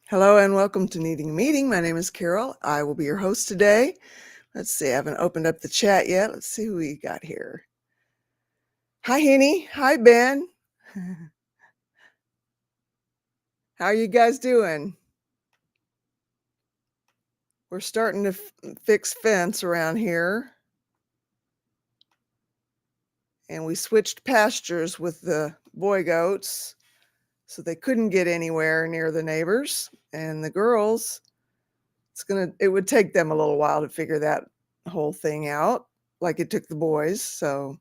Hello and welcome to Needing a Meeting. My name is Carol. I will be your host today. Let's see, I haven't opened up the chat yet. Let's see who we got here. Hi, Henny. Hi, Ben. How are you guys doing? We're starting to fix fence around here. And we switched pastures with the boy goats, so they couldn't get anywhere near the neighbors. And the girls, it would take them a little while to figure that whole thing out, like it took the boys. So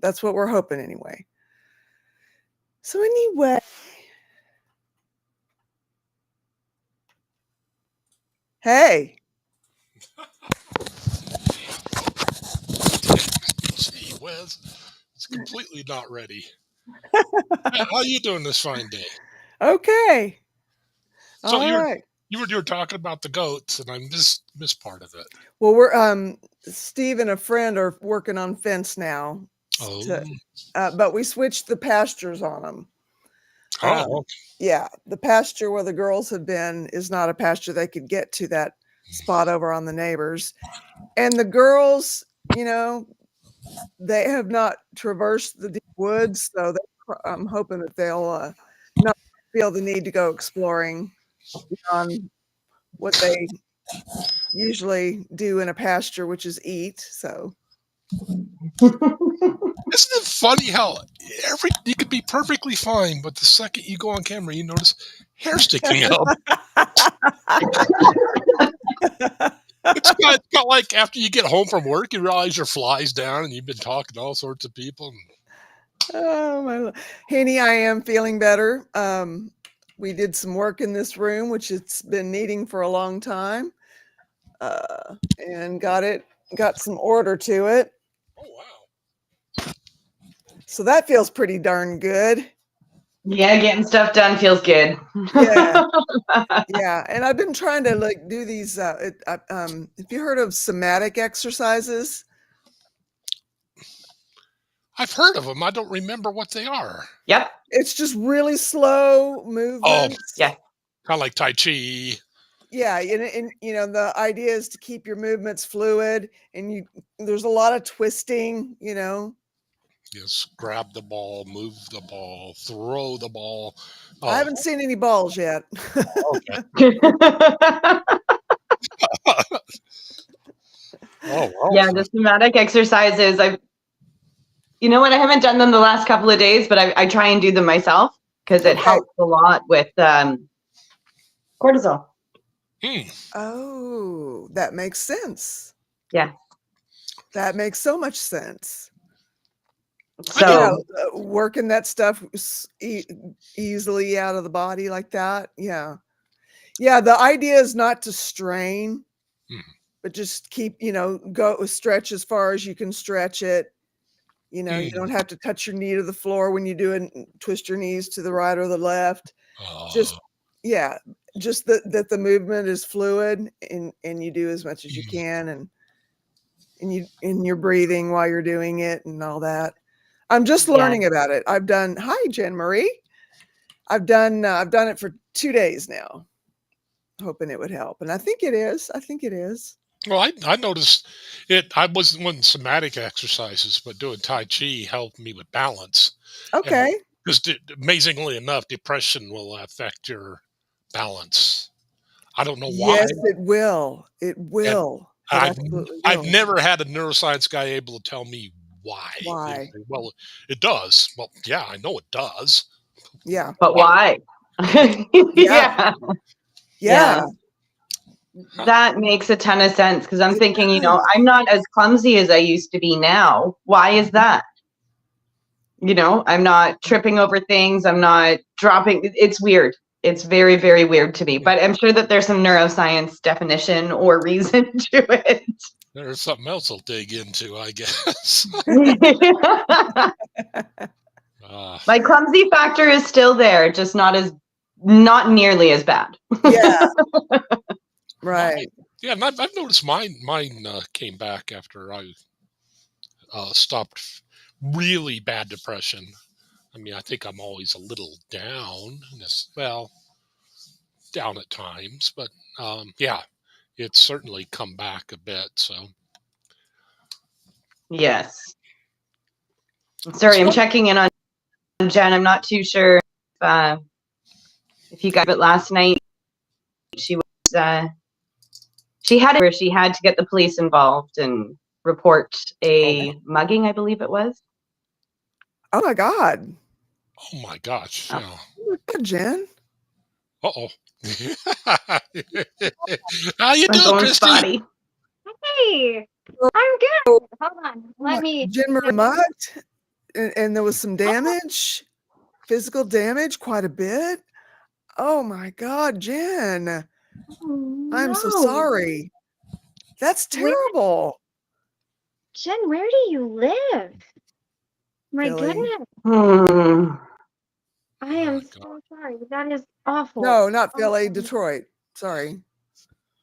that's what we're hoping anyway. So anyway, hey, Gee whiz, it's completely not ready. How you doing this fine day? okay, So all right. you were talking about the goats, and I missed part of it. Well, we're Steve and a friend are working on fence now, Oh, to, but we switched the pastures on them. oh, Yeah, the pasture where the girls had been is not a pasture they could get to that spot over on the neighbors. And the girls, they have not traversed the deep woods, so I'm hoping that they'll not feel the need to go exploring beyond what they usually do in a pasture, which is eat. So isn't it funny how you could be perfectly fine, but the second you go on camera, you notice hair sticking out. It's got like after you get home from work, you realize your fly's down, and you've been talking to all sorts of people. Oh my, Henny, I am feeling better. We did some work in this room, which it's been needing for a long time, and got some order to it. Oh wow! So that feels pretty darn good. Yeah, getting stuff done feels good. Yeah, yeah. And I've been trying to do these. Have you heard of somatic exercises? I've heard of them. I don't remember what they are. Yep. It's just really slow Oh, movements. Yeah. kind of like Tai Chi. Yeah, and the idea is to keep your movements fluid, and there's a lot of twisting. Yes, grab the ball, move the ball, throw the ball. I Oh, haven't seen any balls yet. okay. Oh, well. Yeah, the somatic exercises. You know what? I haven't done them the last couple of days, but I try and do them myself because it Okay. helps a lot with cortisol. Oh, that makes sense. Yeah. That makes so much sense. So working that stuff easily out of the body like that. Yeah. Yeah. The idea is not to strain, but just keep, go stretch as far as you can stretch it. You don't have to touch your knee to the floor when you do it. Twist your knees to the right or the left. Just, yeah, just that the movement is fluid, and you do as much as you can, and you're breathing while you're doing it and all that. I'm just learning about it. Hi, Jen Marie. I've done it for 2 days now, hoping it would help. And I think it is. Well, I noticed it. I wasn't one somatic exercises, but doing Tai Chi helped me with balance. Okay. Because amazingly enough, depression will affect your balance. I don't know why. Yes, it will. It will. It I've absolutely I've will. never had a neuroscience guy able to tell me why. Why? Well, it does. Well, yeah, I know it does. Yeah. but why? Yeah. Yeah. That makes a ton of sense because I'm It thinking, does. I'm not as clumsy as I used to be now. Why is that? I'm not tripping over things. I'm not dropping. It's weird. It's very, very weird to me. But I'm sure that there's some neuroscience definition or reason to it. There's something else I'll dig into, I guess. My clumsy factor is still there, just not nearly as bad. Yeah. Right. Yeah, and I've noticed mine came back after I stopped really bad depression. I mean, I think I'm always a little down. Well, down at times, but yeah, it's certainly come back a bit. So Yes. Sorry, I'm checking in on Jen. I'm not too sure if you got it last night. She was she had it where she had to get the police involved and report a mugging, I believe it was. Oh my God. oh my gosh, Oh. yeah. Oh my God, Jen. Uh-oh. How you I'm doing, going Christy? spotty. Hey, I'm good. Hold on. Let me. Jen were mugged, and there was some damage, physical damage, quite a bit. Oh my God, Jen. I'm so No. sorry. That's Where- terrible. Jen, where do you live? My Philly. goodness. I am my so sorry. That is awful. No, not Oh, Philly, Detroit. Sorry.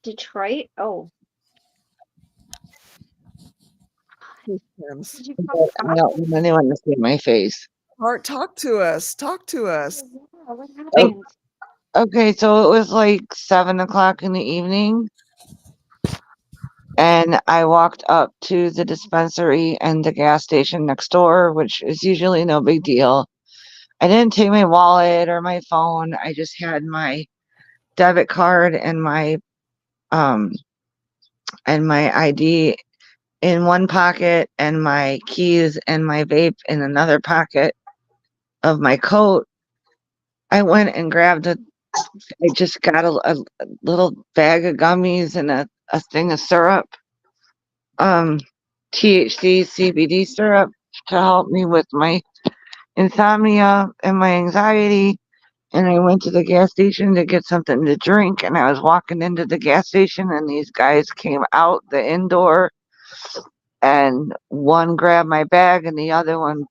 Detroit? Oh. Tim's. Did you call the I don't cops? want anyone to see my face. Art, talk to us. Talk to us. Yeah, what happened? Okay, so it was like 7 o'clock in the evening, and I walked up to the dispensary and the gas station next door, which is usually no big deal. I didn't take my wallet or my phone. I just had my debit card and my ID in one pocket and my keys and my vape in another pocket of my coat. I went and grabbed I just got a little bag of gummies and a thing of syrup, THC CBD syrup to help me with my insomnia and my anxiety. And I went to the gas station to get something to drink. And I was walking into the gas station, and these guys came out the indoor, and one grabbed my bag, and the other one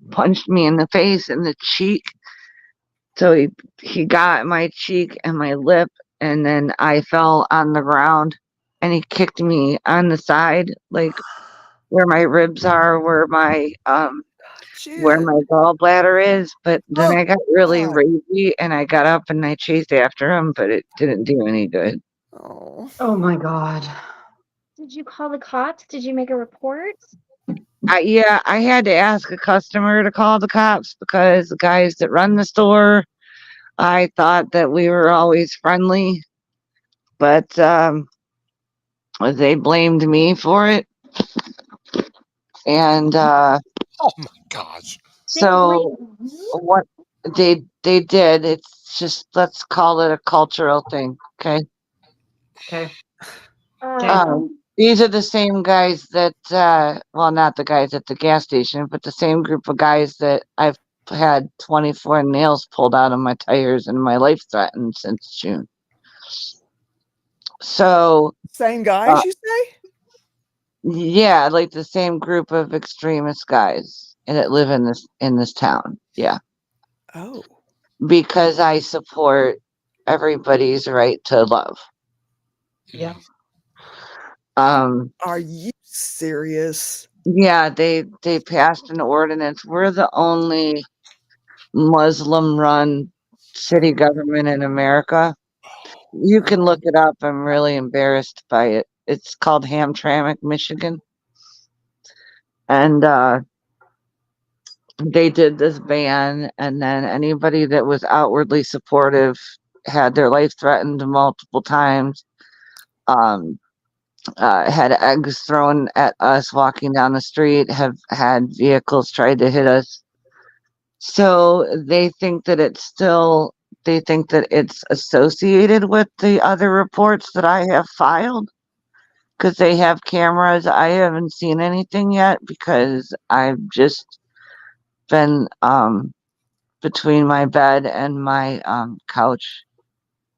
punched me in the face and the cheek. So he got my cheek and my lip, and then I fell on the ground, and he kicked me on the side, like where my ribs are, where my Jen. gallbladder is. But then Oh, I got really God. ragey, and I got up and I chased after him, but it didn't do any good. Oh. Oh my God. Did you call the cops? Did you make a report? Yeah, I had to ask a customer to call the cops because the guys that run the store, I thought that we were always friendly, but they blamed me for it. And oh my gosh. They so blamed you? what they did, it's just, let's call it a cultural thing, okay? Okay. Oh, These are the same guys that well, not the guys at the gas station, but the same group of guys that I've had 24 nails pulled out of my tires and my life threatened since June. So Same guys, you say? yeah, like the same group of extremist guys that live in this town. Yeah. Oh. Because I support everybody's right to love. Yeah. Are you serious? Yeah, they passed an ordinance. We're the only Muslim run city government in America. You can look it up. I'm really embarrassed by it. It's called Hamtramck, Michigan. And they did this ban, and then anybody that was outwardly supportive had their life threatened multiple times. Had eggs thrown at us walking down the street, have had vehicles tried to hit us. So they think that it's associated with the other reports that I have filed because they have cameras. I haven't seen anything yet because I've just been between my bed and my couch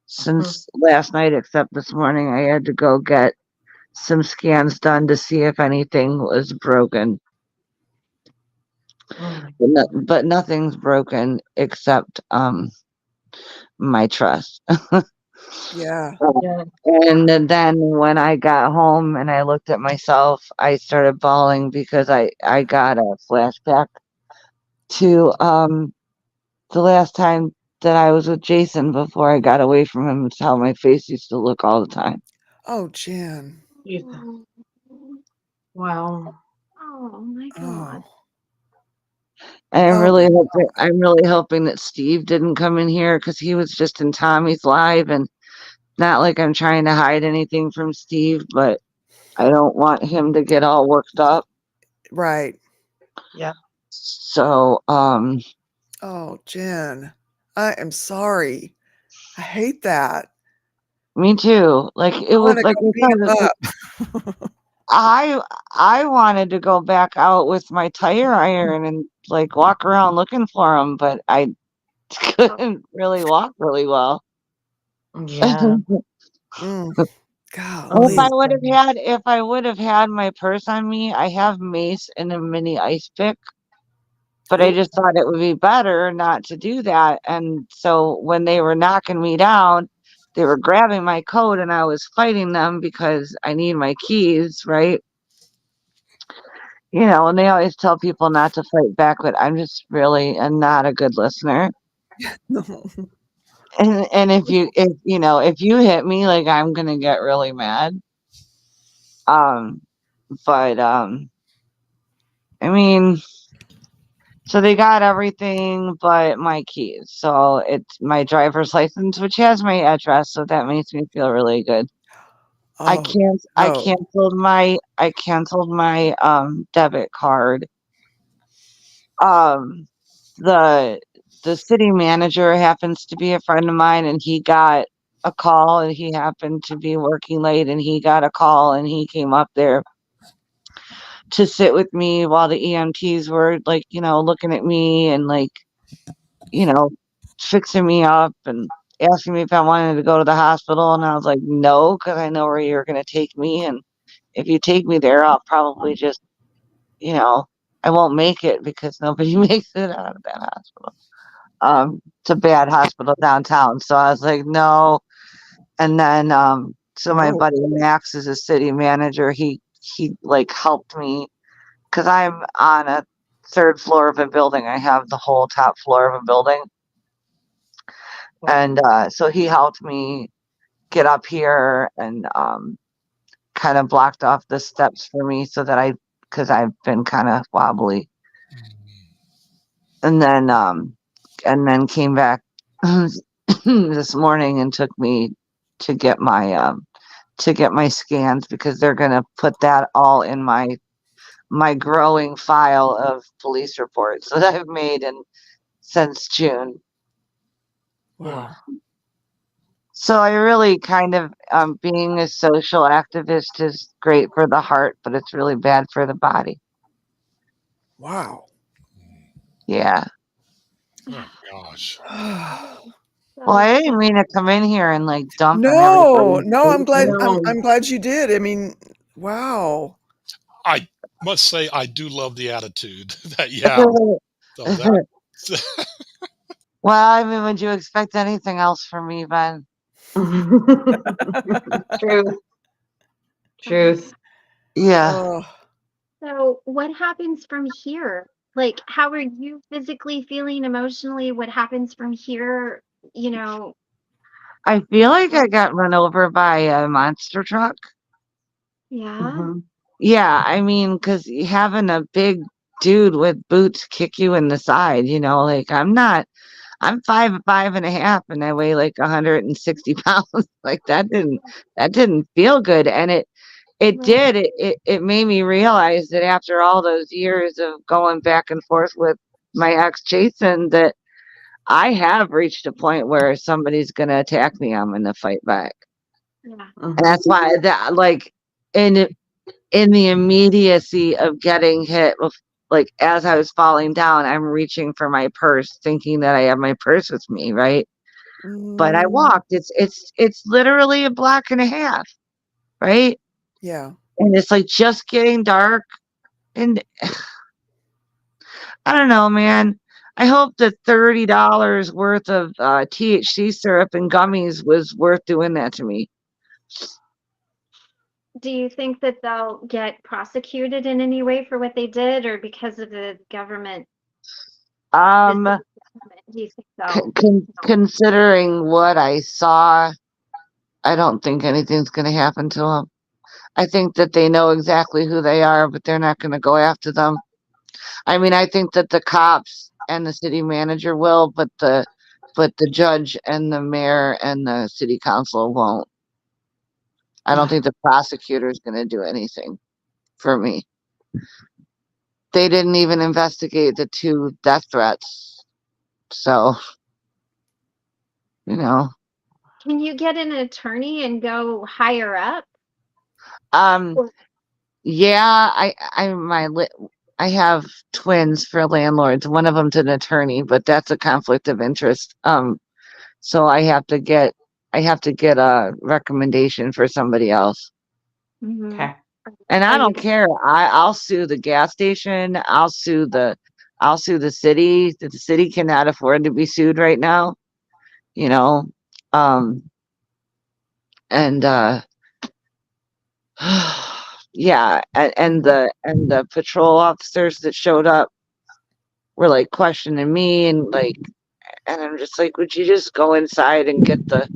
since last night, except this morning I had to go get some scans done to see if anything was broken. But nothing's broken except my trust. Yeah. Yeah. And then when I got home and I looked at myself, I started bawling because I got a flashback to the last time that I was with Jason before I got away from him. It's how my face used to look all the time. Oh, Jen. Jesus. Oh, Wow. oh my God. Oh. I'm Oh really my hoping I'm really hoping that Steve didn't come in here because he was just in Tommy's live, and not like I'm trying to hide anything from Steve, but I don't want him to get all worked up. Right. Yeah. So, Oh, Jen. I am sorry. I hate that. me too. Like it I was want to like go I beat said, him up. I wanted to go back out with my tire iron and like walk around looking for him, but I couldn't really walk really well. Yeah. Mm, If golly. I would have had my purse on me, I have mace and a mini ice pick, but I Ooh, just thought it would be better not to do that. And so when they were knocking me down, they were grabbing my coat and I was fighting them because I need my keys, right? You know, and they always tell people not to fight back, but I'm just really not a good listener. And if you hit me, like I'm gonna get really mad. Um, but I mean, so they got everything but my keys. So it's my driver's license, which has my address, so that makes me feel really good. Oh, I no. canceled my debit card. Um the the city manager happens to be a friend of mine, and he got a call, and he happened to be working late, and he got a call, and he came up there to sit with me while the EMTs were like, looking at me and like, you know, fixing me up and asking me if I wanted to go to the hospital. And I was like, no, because I know where you're going to take me. And if you take me there, I'll probably just, you know, I won't make it because nobody makes it out of that hospital. It's a bad hospital downtown. So I was like, no. And then, so my Oh, buddy Max is a city manager. He like helped me because I'm on a third floor of a building. I have the whole top floor of a building. And so he helped me get up here and kind of blocked off the steps for me so that because I've been kind of wobbly. And then came back this morning and took me to get my scans because they're gonna put that all in my growing file of police reports that I've made since June. wow. So I really kind of being a social activist is great for the heart, but it's really bad for the body. Wow. Yeah. Oh gosh. Well, So I didn't sad. mean to come in here and like dump on No, everybody. no, I'm glad No. I'm glad you did. I mean, wow. I must say I do love the attitude that you have. So that Well, I mean, would you expect anything else from me, Ben? Truth. Truth. Yeah. Oh, So what happens from here? Like, how are you physically feeling emotionally? What happens from here? You know, I feel like I got run over by a monster truck. yeah. Mhm. Yeah, I mean, because having a big dude with boots kick you in the side, like I'm 5'5.5" and I weigh like 160 pounds. Like that didn't feel good. And it Right. did. It made me realize that after all those years of going back and forth with my ex Jason, that I have reached a point where somebody's gonna attack me, I'm gonna fight back. Yeah. And Mhm. that's why that like in the immediacy of getting hit with like as I was falling down, I'm reaching for my purse, thinking that I have my purse with me, right? But I mm, walked. It's literally a block and a half, right? yeah. And it's like just getting dark. And I don't know, man. I hope the $30 worth of THC syrup and gummies was worth doing that to me. Do you think that they'll get prosecuted in any way for what they did or because of the government Um, decision? Do you think so? Considering what I saw, I don't think anything's going to happen to them. I think that they know exactly who they are, but they're not going to go after them. I mean, I think that the cops and the city manager will, but the judge and the mayor and the city council won't. I don't think the prosecutor is going to do anything for me. They didn't even investigate the 2 death threats. So, you know, Can you get an attorney and go higher up? um, yeah, I have twins for landlords. One of them's an attorney, but that's a conflict of interest. So I have to get a recommendation for somebody else. Mhm. Okay. And I Are you don't care. I'll sue the gas station. I'll sue the city. The city cannot afford to be sued right now, you know. And yeah, and the patrol officers that showed up were like questioning me and like, and I'm just like, would you just go inside and get the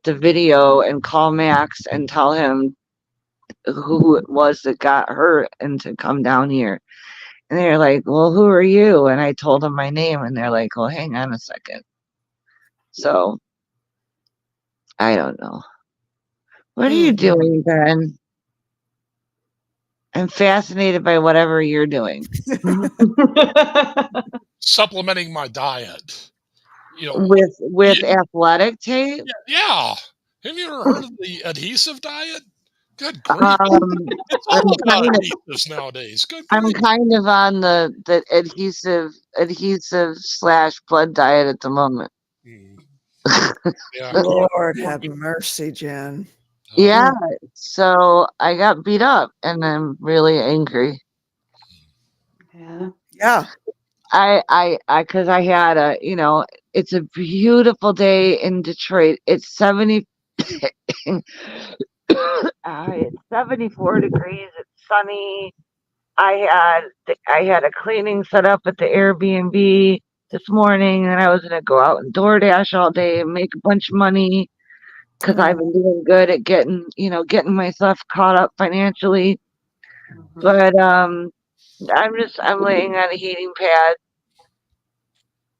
video and call Max and tell him who it was that got hurt and to come down here. And they're like, well, who are you? And I told them my name and they're like, well, hang on a second. So I don't know. What are you doing, Ben? I'm fascinated by whatever you're doing. Supplementing my diet. With athletic tape? Yeah. Have you ever heard of the adhesive diet? Good grief. Um, It's I'm all about kind of adhesives nowadays. Good I'm grief. kind of on the adhesive / blood diet at the moment. Yeah. Lord have mercy, Jen. Yeah, so I got beat up and I'm really angry. Yeah. Cause I had it's a beautiful day in Detroit. It's 70, it's 74 degrees. It's sunny. I had a cleaning set up at the Airbnb this morning and I was gonna go out and DoorDash all day and make a bunch of money because I've been doing good at getting myself caught up financially. But I'm laying on a heating pad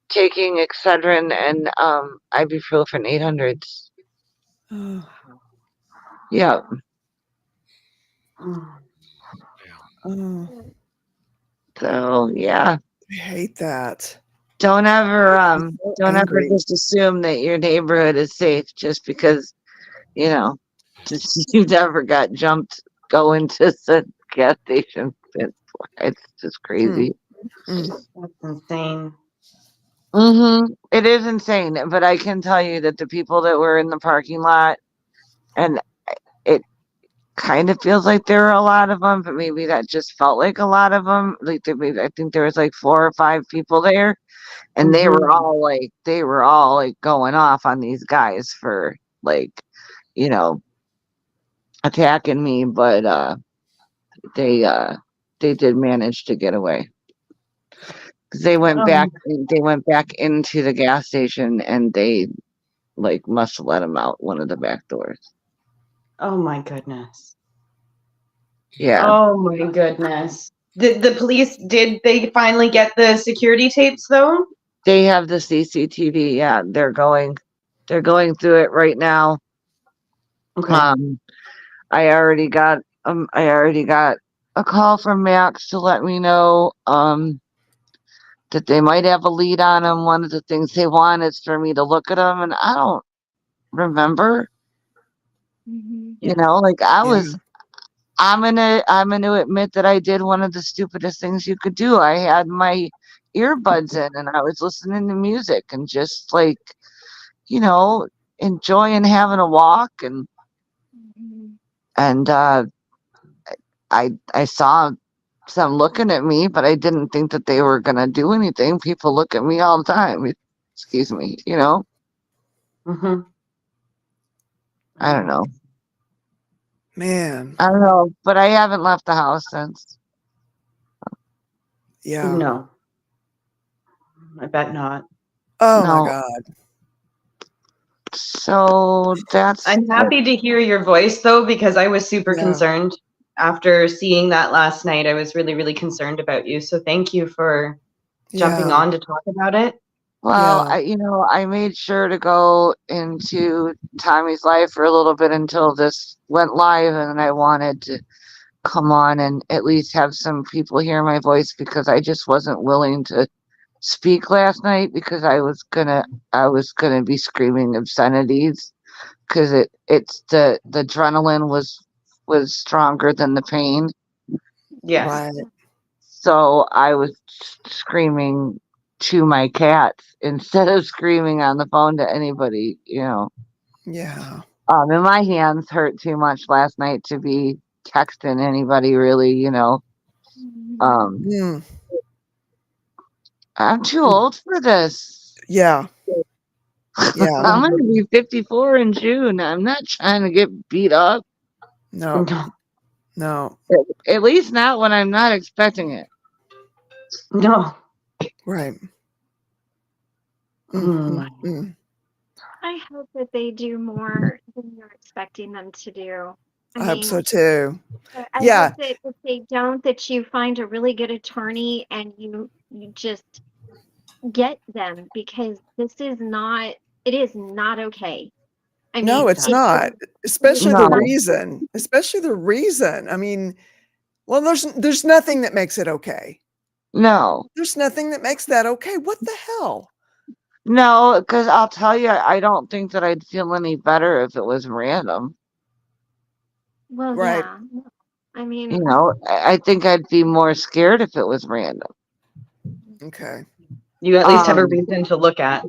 taking Excedrin and ibuprofen 800s. Oh, Yeah. oh, So yeah. I hate that. Don't ever So don't ever angry. just assume that your neighborhood is safe just because you never got jumped going to the gas station. It's just crazy. That's insane. It is insane, but I can tell you that the people that were in the parking lot, and it kind of feels like there were a lot of them, but maybe that just felt like a lot of them. Like I think there was like 4 or 5 people there, and they were all like going off on these guys for like, attacking me, but they did manage to get away. 'Cause they went back into the gas station and they like must have let them out one of the back doors. Oh my goodness. Yeah. Oh my goodness. Did the police did they finally get the security tapes though? They have the CCTV. Yeah, they're going through it right now. Okay. I already got a call from Max to let me know that they might have a lead on him. One of the things they want is for me to look at him, and I don't remember. Like I'm gonna admit that I did one of the stupidest things you could do. I had my earbuds in and I was listening to music and just like, enjoying having a walk and I saw some looking at me, but I didn't think that they were gonna do anything. People look at me all the time. Excuse me, Mm-hmm. I don't know. Man. I don't know, but I haven't left the house since. Yeah. No. I bet not. Oh my No. God. So that's I'm happy to hear your voice though, because I was super Yeah. concerned after seeing that last night. I was really, really concerned about you. So thank you for jumping Yeah. on to talk about it. well, Yeah. I made sure to go into Tommy's life for a little bit until this went live, and I wanted to come on and at least have some people hear my voice because I just wasn't willing to speak last night because I was gonna be screaming obscenities because it's the adrenaline was stronger than the pain. Yes. Right. So I was screaming to my cats instead of screaming on the phone to anybody, Yeah. And my hands hurt too much last night to be texting anybody really, Um, Mm. I'm too old for this. Yeah. Yeah. I'm gonna be 54 in June. I'm not trying to get beat up. No. No. No. At least not when I'm not expecting it. No. Right. Oh my. I hope that they do more than you're expecting them to do. I hope so too. I Yeah. hope that if they don't, that you find a really good attorney and you just get them, because it is not okay. I No, mean, it's Yeah. not. Especially the No. reason. Especially the reason. I mean, well, there's nothing that makes it okay. No. There's nothing that makes that okay. What the hell? No, because I'll tell you, I don't think that I'd feel any better if it was random. well, Right. yeah. I mean, I think I'd be more scared if it was random. Okay. You at least have a Um, reason to look at.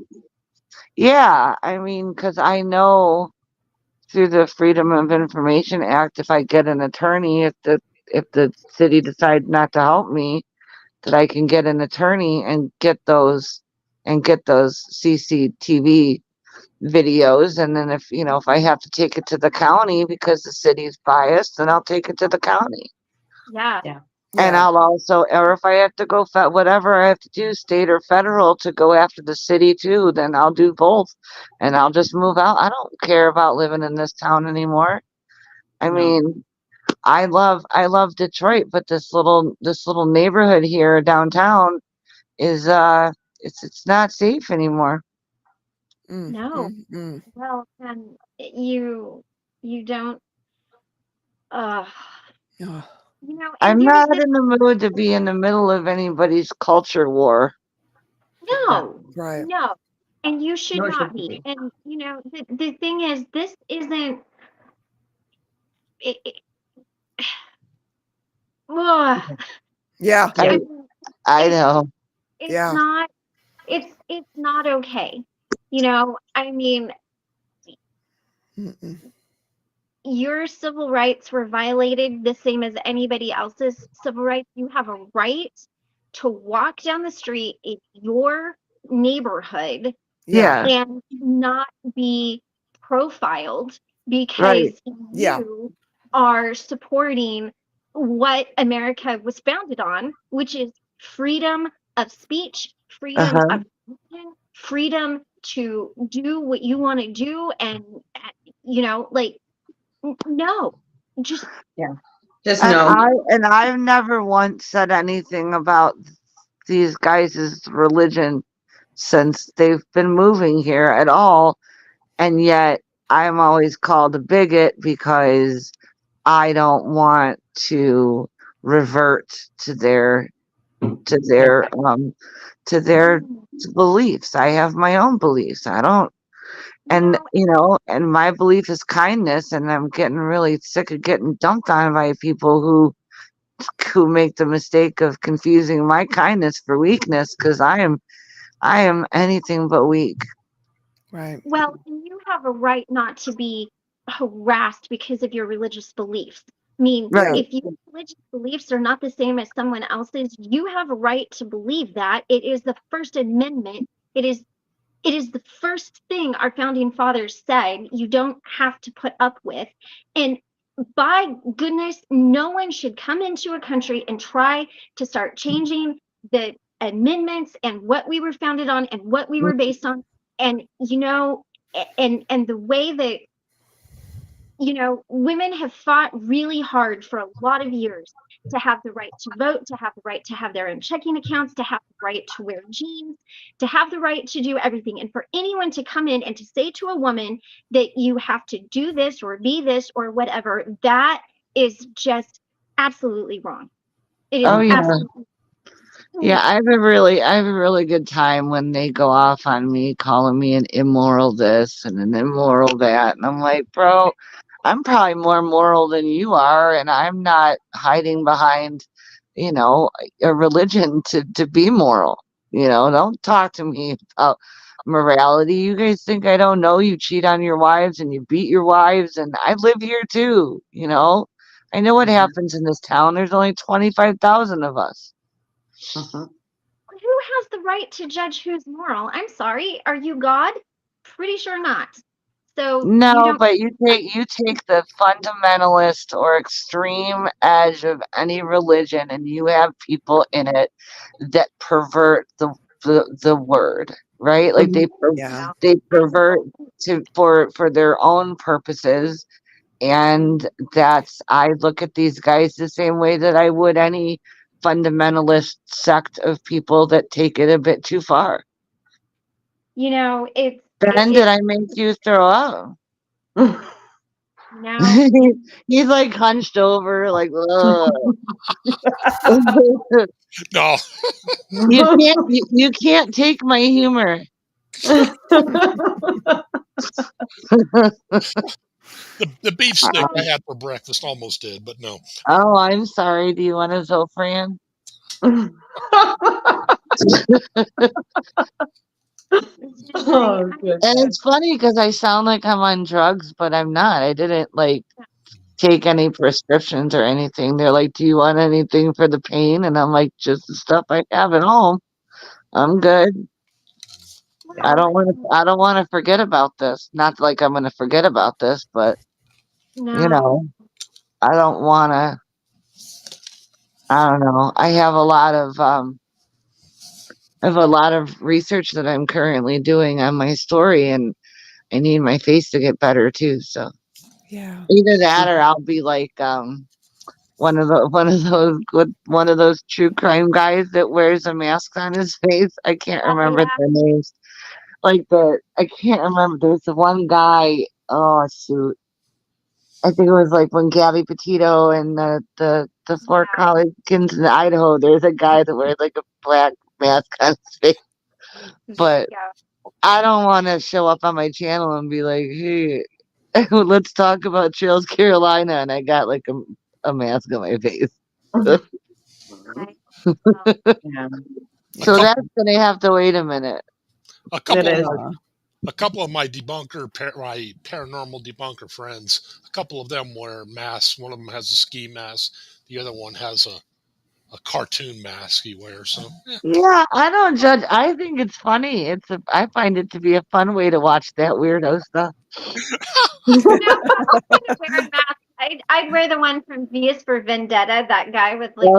Yeah, I mean, because I know through the Freedom of Information Act, if I get an attorney, if the city decides not to help me, that I can get an attorney and get those CCTV videos, and then if I have to take it to the county because the city's biased, then I'll take it to the county. yeah. And Yeah. I'll also, or if I have to go, whatever I have to do, state or federal, to go after the city too, then I'll do both. And I'll just move out. I don't care about living in this town anymore. I No. mean, I love Detroit, but this little neighborhood here downtown is it's not safe anymore. No. Well, and you don't, uh, Yeah. and I'm there's not this, in the mood to be in the middle of anybody's culture war. no, Right. no, and you should No, it not shouldn't be. be. And, the thing is, this isn't, it, ugh. Yeah. I I mean, I it's, know. it's Yeah. not, it's not okay. I mean, Mm-mm. your civil rights were violated the same as anybody else's civil rights. You have a right to walk down the street in your neighborhood Yeah. Yeah, and not be profiled right. because Yeah. you are supporting what America was founded on, which is freedom of speech, freedom Uh-huh. of religion, freedom to do what you want to do, and like, no, just Just And no. I've never once said anything about these guys' religion since they've been moving here at all, and yet I'm always called a bigot because I don't want to revert to their to their um to their beliefs. I have my own beliefs. I don't and no, and my belief is kindness, and I'm getting really sick of getting dumped on by people who make the mistake of confusing my kindness for weakness, because I am anything but weak. Right. well, and you have a right not to be harassed because of your religious beliefs. I mean, Yeah. Right. if your religious beliefs are not the same as someone else's, you have a right to believe that. It is the First Amendment. It is the first thing our founding fathers said you don't have to put up with. And by goodness, no one should come into a country and try to start changing the amendments and what we were founded on and what we were based on. And, and the way that, women have fought really hard for a lot of years to have the right to vote, to have the right to have their own checking accounts, to have the right to wear jeans, to have the right to do everything. And for anyone to come in and to say to a woman that you have to do this or be this or whatever, that is just absolutely wrong. It is absolutely. Yeah, I have a really good time when they go off on me, calling me an immoral this and an immoral that. And I'm like, bro, I'm probably more moral than you are, and I'm not hiding behind, a religion to be moral. Don't talk to me about morality. You guys think I don't know you cheat on your wives and you beat your wives, and I live here too, I know what happens in this town. There's only 25,000 of us. Who has the right to judge who's moral? I'm sorry. Are you God? Pretty sure not. So no, but you take the fundamentalist or extreme edge of any religion, and you have people in it that pervert the word, right? Like they pervert for their own purposes. And I look at these guys the same way that I would any fundamentalist sect of people that take it a bit too far. It's Ben, did I make you throw up? No. He's like hunched over, like, ugh. No. You can't take my humor. The beef stick I had for breakfast almost did, but no. Oh, I'm sorry. Do you want a Zofran? And it's funny because I sound like I'm on drugs, but I'm not. I didn't take any prescriptions or anything. They're like, "Do you want anything for the pain?" And I'm like, "Just the stuff I have at home. I'm good. I don't want to forget about this. Not like I'm going to forget about this, but I don't want to. I don't know. I have a lot of research that I'm currently doing on my story, and I need my face to get better too. So either that or I'll be like one of those true crime guys that wears a mask on his face. I can't remember their names. I can't remember. There's the one guy. Oh shoot. I think it was like when Gabby Petito and the four college kids in Idaho. There's a guy that wears like a black mask on his face. But I don't want to show up on my channel and be like, "Hey, let's talk about Trails Carolina," and I got like a mask on my face. So that's gonna have to wait a minute. A couple of my paranormal debunker friends, a couple of them wear masks. One of them has a ski mask. The other one has a cartoon mask he wears. So yeah, I don't judge. I think it's funny. I find it to be a fun way to watch that weirdo stuff. I'd wear the one from V is for Vendetta. That guy with the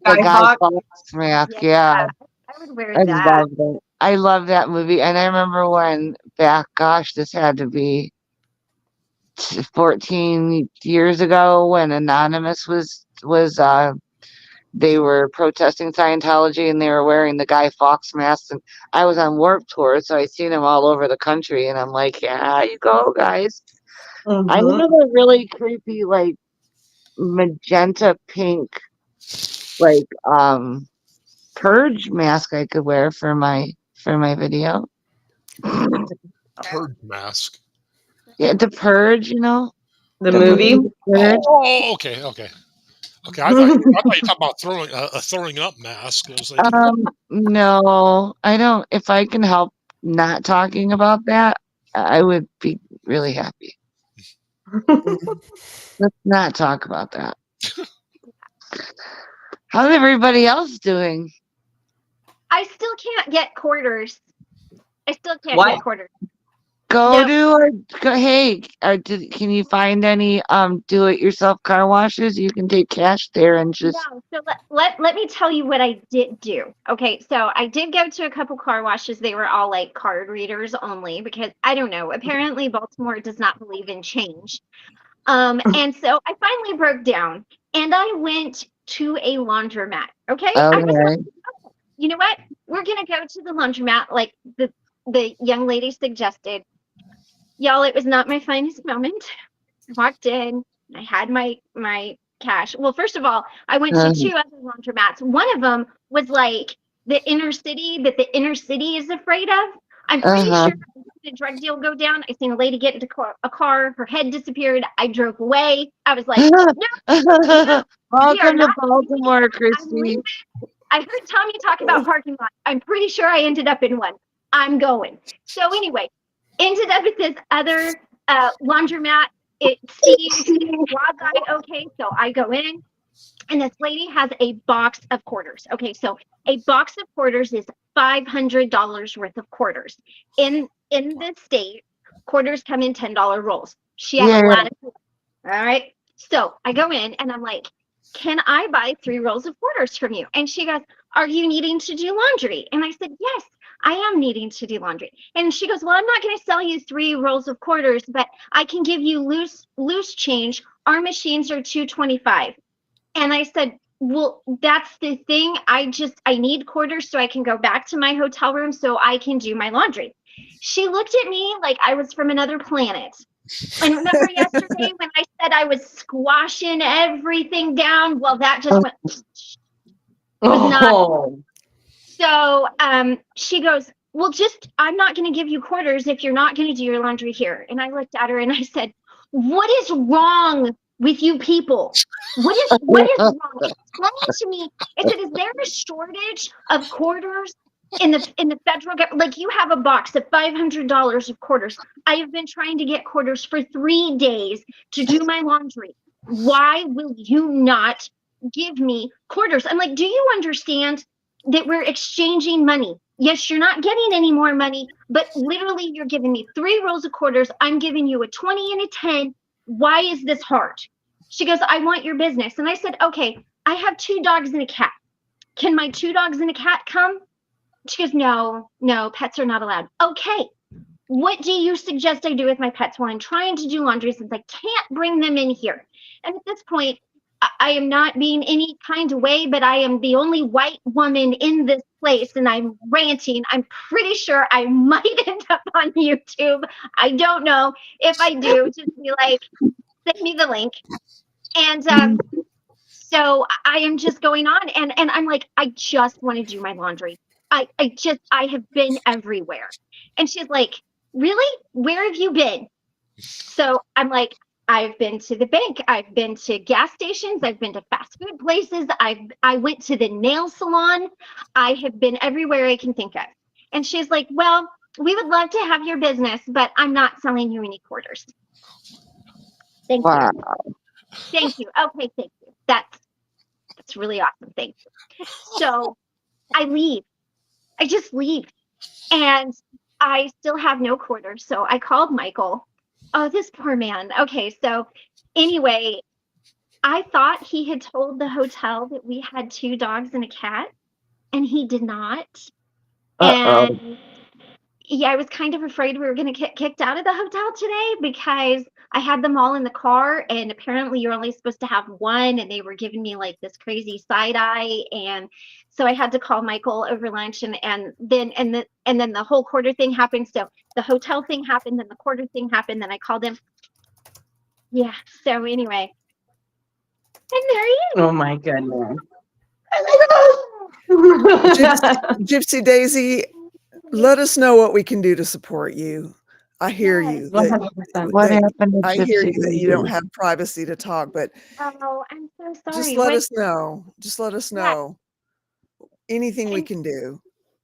Guy Fawkes mask. Yeah, I would wear that. I love that movie, and I remember when this had to be 14 years ago when Anonymous was they were protesting Scientology and they were wearing the Guy Fawkes masks, and I was on Warped Tour, so I seen them all over the country, and I'm like, yeah, you go, guys. I have a really creepy, like magenta pink, like purge mask I could wear for my video. Purge mask. Yeah, the Purge, the movie. Oh, okay. I thought you were talking about throwing up mask. I was like, no, I don't. If I can help not talking about that, I would be really happy. Let's not talk about that. How's everybody else doing? I still can't get quarters. Get quarters. Go No. to or go, hey, can you find any do-it-yourself car washes? You can take cash there and just No, so let me tell you what I did do. Okay, so I did go to a couple car washes. They were all like card readers only because I don't know. Apparently, Baltimore does not believe in change. And so I finally broke down and I went to a laundromat. Okay, I was like, okay. you know what? We're gonna go to the laundromat like the young lady suggested. Y'all, it was not my finest moment. I walked in, I had my cash. Well, first of all, I went to Uh, two other laundromats. One of them was like the inner city that the inner city is afraid of. I'm pretty uh-huh. sure I seen a drug deal go down. I seen a lady get into a car, her head disappeared. I drove away. I was like, no, no, we are Welcome to not leaving. Baltimore, I'm leaving. Christy. I heard Tommy talk about parking lots. I'm pretty sure I ended up in one. I'm going. So anyway, ended up at this other laundromat. It seems quasi okay, so I go in, and this lady has a box of quarters. Okay, so a box of quarters is $500 worth of quarters. In this state, quarters come in $10 rolls. She had a Yeah. lot of quarters. All right. So I go in and I'm like, can I buy 3 rolls of quarters from you? And she goes, are you needing to do laundry? And I said, yes, I am needing to do laundry. And she goes, well, I'm not going to sell you 3 rolls of quarters, but I can give you loose change. Our machines are $2.25. And I said, well, that's the thing. I need quarters so I can go back to my hotel room so I can do my laundry. She looked at me like I was from another planet. And remember yesterday when I said I was squashing everything down? Well, that just went, was not. Oh. So she goes, well, I'm not going to give you quarters if you're not going to do your laundry here. And I looked at her and I said, what is wrong with you people? What is wrong? Explain it to me. I said, is there a shortage of quarters in the federal government? Like, you have a box of $500 of quarters. I have been trying to get quarters for 3 days to do my laundry. Why will you not give me quarters? I'm like, do you understand that we're exchanging money? Yes, you're not getting any more money, but literally you're giving me 3 rolls of quarters. I'm giving you a 20 and a 10. Why is this hard? She goes, I want your business. And I said, okay, I have 2 dogs and a cat. Can my 2 dogs and a cat come? She goes, no, pets are not allowed. Okay. What do you suggest I do with my pets while I'm trying to do laundry since I can't bring them in here? And at this point, I am not being any kind of way, but I am the only white woman in this place and I'm ranting. I'm pretty sure I might end up on YouTube. I don't know. If I do, just be like, send me the link. And so I am just going on and I'm like, I just want to do my laundry. I have been everywhere. And she's like, really? Where have you been? So I'm like, I've been to the bank. I've been to gas stations. I've been to fast food places. I went to the nail salon. I have been everywhere I can think of. And she's like, well, we would love to have your business, but I'm not selling you any quarters. Thank Wow. you. Thank you. Okay, thank you. That's really awesome. Thank you. So I leave. I just leave. And I still have no quarters. So I called Michael. Oh, this poor man. Okay, so anyway, I thought he had told the hotel that we had 2 dogs and a cat, and he did not. Uh-oh. And yeah, I was kind of afraid we were going to get kicked out of the hotel today because I had them all in the car, and apparently you're only supposed to have one, and they were giving me like this crazy side eye, and so I had to call Michael over lunch, and then the whole quarter thing happened. So the hotel thing happened, then the quarter thing happened, then I called him. Yeah. So anyway, and there he is. Oh my goodness. Gypsy Daisy, let us know what we can do to support you. I hear you. 100%. What happened to I hear Gypsy you that you don't Daisy? have privacy to talk, but Oh, I'm so sorry. just let us know. Just let us Yeah. know anything we And- can do.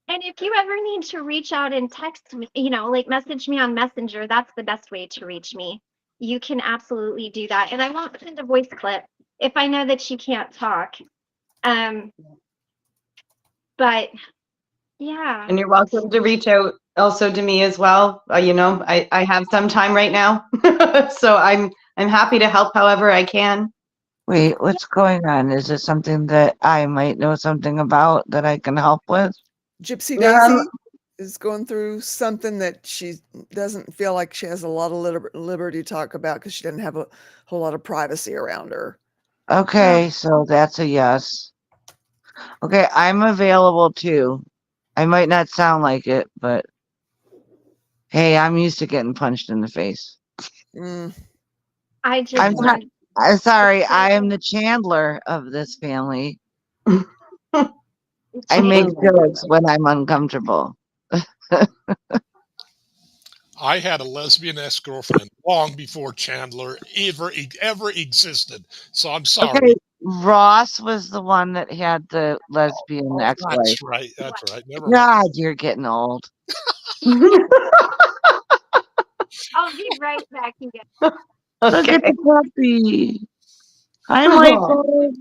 And if you ever need to reach out and text me, like message me on Messenger, that's the best way to reach me. You can absolutely do that. And I won't send a voice clip if I know that you can't talk. But yeah. And you're welcome to reach out also to me as well. I have some time right now, so I'm happy to help however I can. Wait, what's going on? Is it something that I might know something about that I can help with? Gypsy Daisy is going through something that she doesn't feel like she has a lot of liberty to talk about because she doesn't have a whole lot of privacy around her. Okay, so that's a yes. Okay, I'm available too. I might not sound like it, but hey, I'm used to getting punched in the face. I just learned. I'm sorry, I am the Chandler of this family. I make jokes when I'm uncomfortable. I had a lesbian ex-girlfriend long before Chandler ever existed. So I'm sorry. Okay, Ross was the one that had the lesbian ex-wife. That's right. That's right. Never mind. God, you're getting old. I'll be right back again. Look at the puppy. Hi, Michael.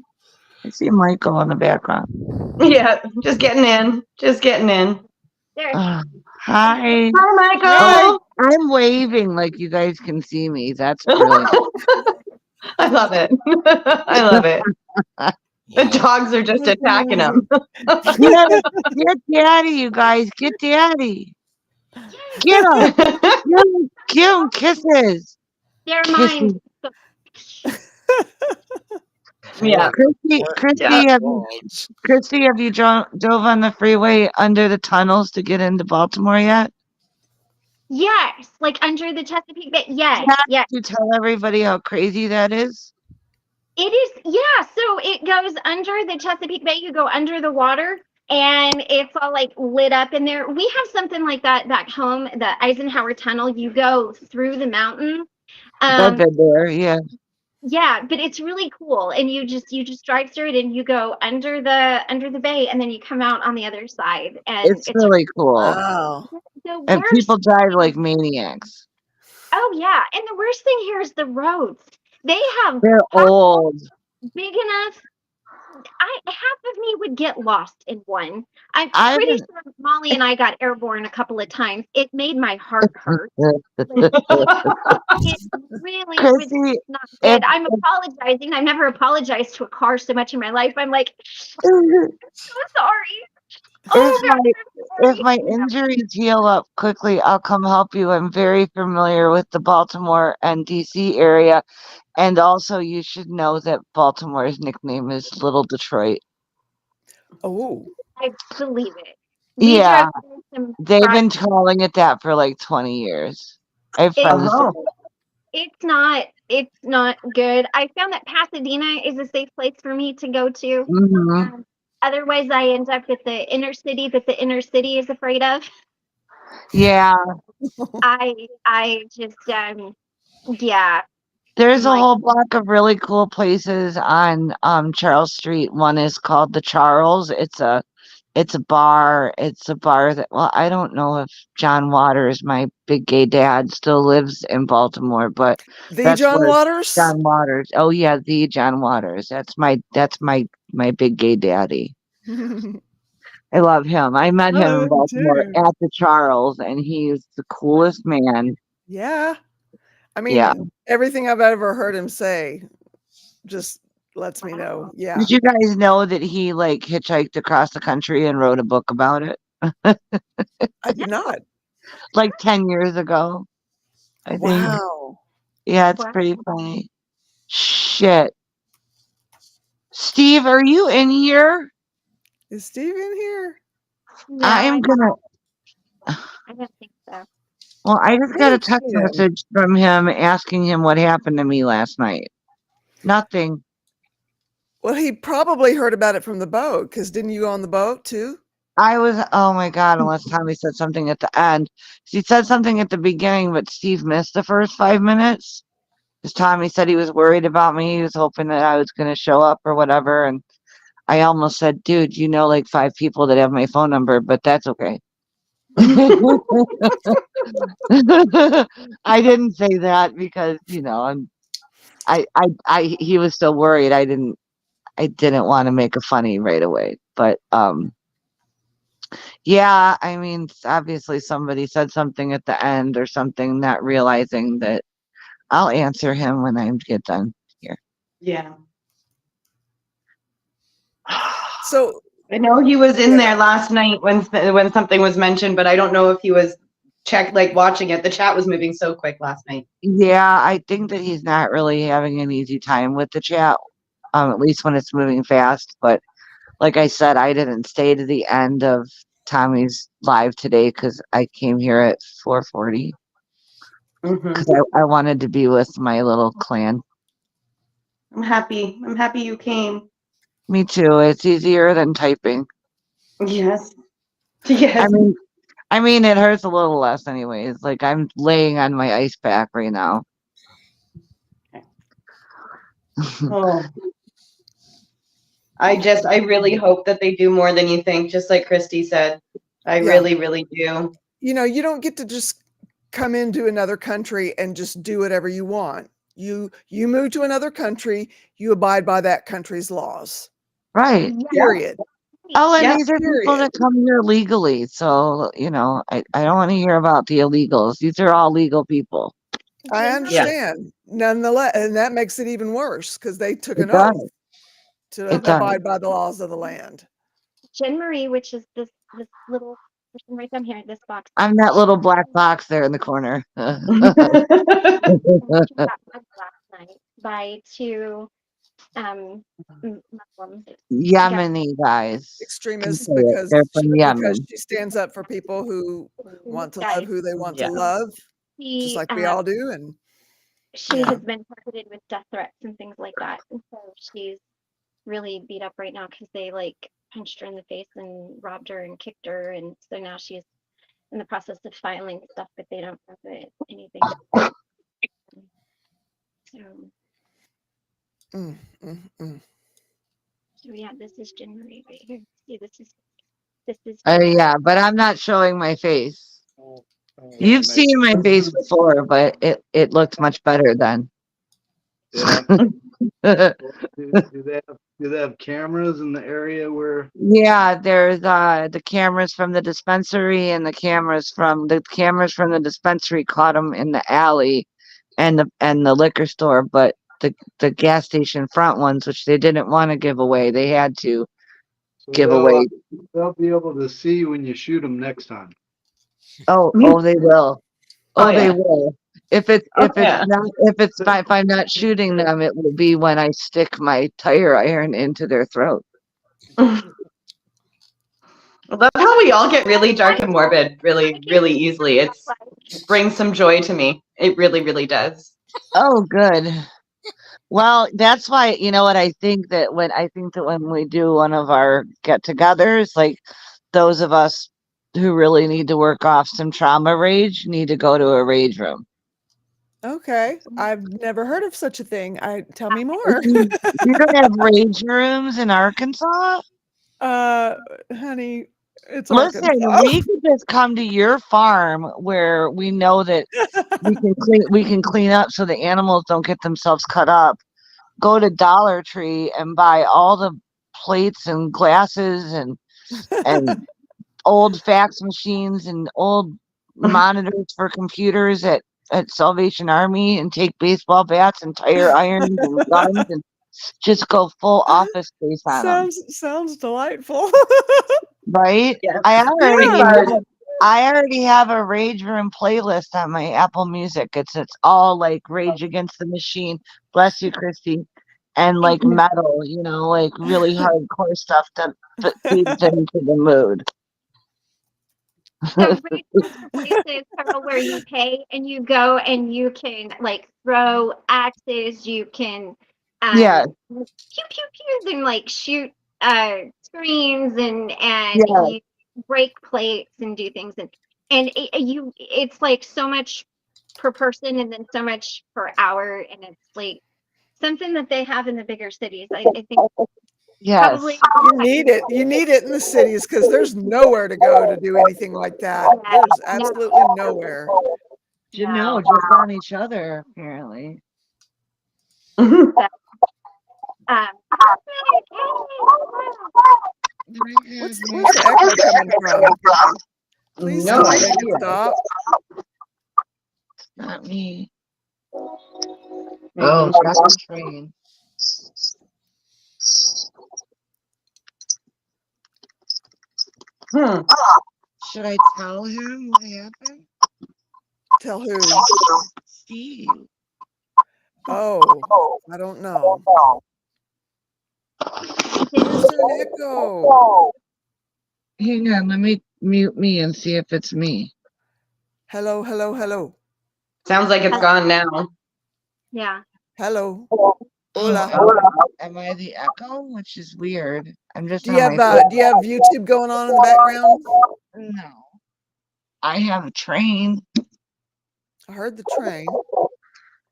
I see Michael in the background. Yeah, just getting in. Just getting in. There. Hi. Hi, Michael. Oh, I'm waving like you guys can see me. That's brilliant. I love it. I love it. The dogs are just attacking him. Get daddy, you guys. Get daddy. Get him. Give him kisses. They're mine. Yeah. Christy, have you drove on the freeway under the tunnels to get into Baltimore yet? Yes, like under the Chesapeake Bay. Yes, yes. You tell everybody how crazy that is. It is, yeah. So it goes under the Chesapeake Bay. You go under the water, and it's all like lit up in there. We have something like that back home, the Eisenhower Tunnel. You go through the mountain. I've been there, yeah. Yeah, but it's really cool, and you just drive through it, and you go under the bay, and then you come out on the other side, and it's really cool. Wow. And people drive like maniacs. Oh yeah, and the worst thing here is the roads. They're old. Big enough. Half of me would get lost in one. I'm pretty sure Molly and I got airborne a couple of times. It made my heart hurt. It really was not good. I'm apologizing. I've never apologized to a car so much in my life. I'm like, I'm so sorry. If my injuries heal up quickly, I'll come help you. I'm very familiar with the Baltimore and DC area. And also, you should know that Baltimore's nickname is Little Detroit. Oh. I believe it. Yeah. They've been calling it that for like 20 years. I have friends. It's not good. I found that Pasadena is a safe place for me to go to. Mm-hmm. Otherwise, I end up at the inner city that the inner city is afraid of. Yeah. I just, yeah. There's a whole block of really cool places on Charles Street. One is called the Charles. It's a bar. It's a bar that, well, I don't know if John Waters, my big gay dad, still lives in Baltimore, but the John Waters? John Waters. Oh yeah, the John Waters. That's my big gay daddy. I love him. I met him in Baltimore at the Charles, and he's the coolest man. Yeah. I mean, everything I've ever heard him say just lets me know. Yeah. Did you guys know that he like hitchhiked across the country and wrote a book about it? I did not. Like 10 years ago, I think. Wow. Yeah, it's pretty funny. Shit. Steve, are you in here? Is Steve in here? No, I don't think so. Well, I just got a text message from him asking him what happened to me last night. Nothing. Well, he probably heard about it from the boat, because didn't you go on the boat too? Oh my God, unless Tommy said something at the end. He said something at the beginning, but Steve missed the first 5 minutes. Because Tommy said he was worried about me. He was hoping that I was going to show up or whatever. And I almost said, dude, you know, like 5 people that have my phone number, but that's okay. I didn't say that because, you know, he was still worried. I didn't want to make a funny right away, but Yeah, I mean, obviously somebody said something at the end or something, not realizing that I'll answer him when I get done here. Yeah. So I know he was in yeah. there last night when something was mentioned, but I don't know if he was watching it. The chat was moving so quick last night. Yeah, I think that he's not really having an easy time with the chat, at least when it's moving fast. But like I said, I didn't stay to the end of Tommy's live today because I came here at 4:40 because I wanted to be with my little clan. I'm happy. I'm happy you came. Me too. It's easier than typing. Yes. Yes. I mean, it hurts a little less anyways. Like I'm laying on my ice pack right now. Oh. I really hope that they do more than you think, just like Christy said. I really, really do. You don't get to just come into another country and just do whatever you want. You move to another country, you abide by that country's laws. Right. Period. Oh, and Yeah. these are people that come here legally. So, I don't want to hear about the illegals. These are all legal people. I understand. Nonetheless, and that makes it even worse because they took an oath to abide by the laws of the land. Jen Marie, which is this little person right down here, this box. I'm that little black box there in the corner. Last night by two Muslims. Yemeni guys. Extremists They're from Yemen. because she stands up for people who want to love who they want to love, just like we all do. And she has been targeted with death threats and things like that. And so she's really beat up right now because they punched her in the face and robbed her and kicked her. And so now she's in the process of filing stuff, but they don't have anything. So, so yeah, this is Jen Marie right here. See, this is. Yeah, but I'm not showing my face. You've seen my face before, but it looked much better then. Yeah. do they have cameras in the area where? Yeah, there's the cameras from the dispensary and the cameras from the dispensary caught them in the alley and the liquor store, but the gas station front ones, which they didn't want to give away, they had to give away. They'll be able to see when you shoot them next time. Oh, they will. They will. If I'm not shooting them, it will be when I stick my tire iron into their throat. I love how we all get really dark and morbid really, really easily. It brings some joy to me. It really, really does. Oh, good. Well, that's why, I think that when we do one of our get-togethers, like those of us who really need to work off some trauma rage need to go to a rage room. Okay, I've never heard of such a thing. Tell me more. You don't have rage rooms in Arkansas? Honey, it's Listen, Arkansas. we could just come to your farm where we know that we can clean up so the animals don't get themselves cut up. Go to Dollar Tree and buy all the plates and glasses and old fax machines and old monitors for computers at Salvation Army and take baseball bats and tire irons and guns and just go full office space on them. Sounds delightful. Right? Yes. I already have a Rage Room playlist on my Apple Music. It's all like Rage Against the Machine. Bless you, Christy. And like metal, like really hardcore stuff that feeds into the mood. So Rage Rooms are places, Carol, where you pay and you go and you can throw axes, you can pew pew pews and shoot screens and you break plates and do things and it's so much per person and then so much per hour and it's something that they have in the bigger cities. I think probably you need it in the cities because there's nowhere to go to do anything like that. There's absolutely nowhere. Just on each other apparently. Where's the echo coming from? Please No tell me to idea. stop. Not me. Maybe. Oh, that's a train. Should I tell him what happened? Tell who? Steve. Oh, I don't know. Where's an echo? Hang on, let me mute me and see if it's me. Hello, hello, hello. Sounds like it's gone now. Yeah. Hello. Hola. Am I the echo? Which is weird. I'm just Do you on have my phone. do you have YouTube going on in the background? No. I have a train. I heard the train.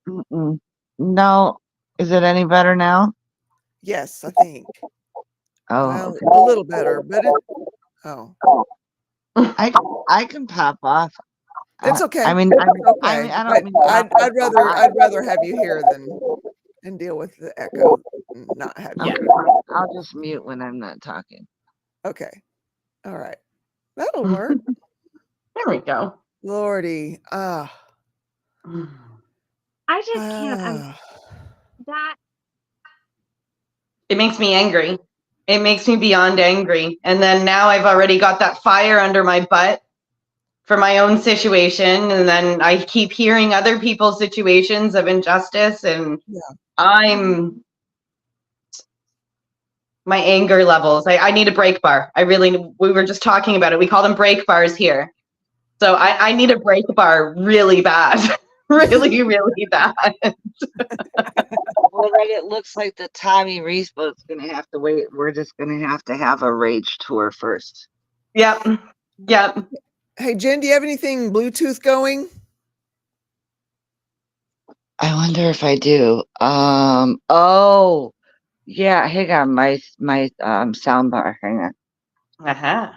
Mm-mm. No. Is it any better now? Yes, I think. Oh, Well, okay. a little better, but I can pop off. it's okay. I mean, It's I okay. mean, I don't mean I'd rather have you here than deal with the echo. Not have you. Okay. I'll just mute when I'm not talking. Okay. All right. That'll work. There we go. Lordy. I just can't. That It makes me angry. It makes me beyond angry. And then now I've already got that fire under my butt for my own situation. And then I keep hearing other people's situations of injustice. And my anger levels. I need a break bar. We were just talking about it. We call them break bars here. So I need a break bar really bad. Really, really bad. Well, right, it looks like the Tommy Reese boat's gonna have to wait. We're just gonna have a rage tour first. Yep. Hey, Jen, do you have anything Bluetooth going? I wonder if I do. Oh, yeah. Hang on, my sound bar. Hang on.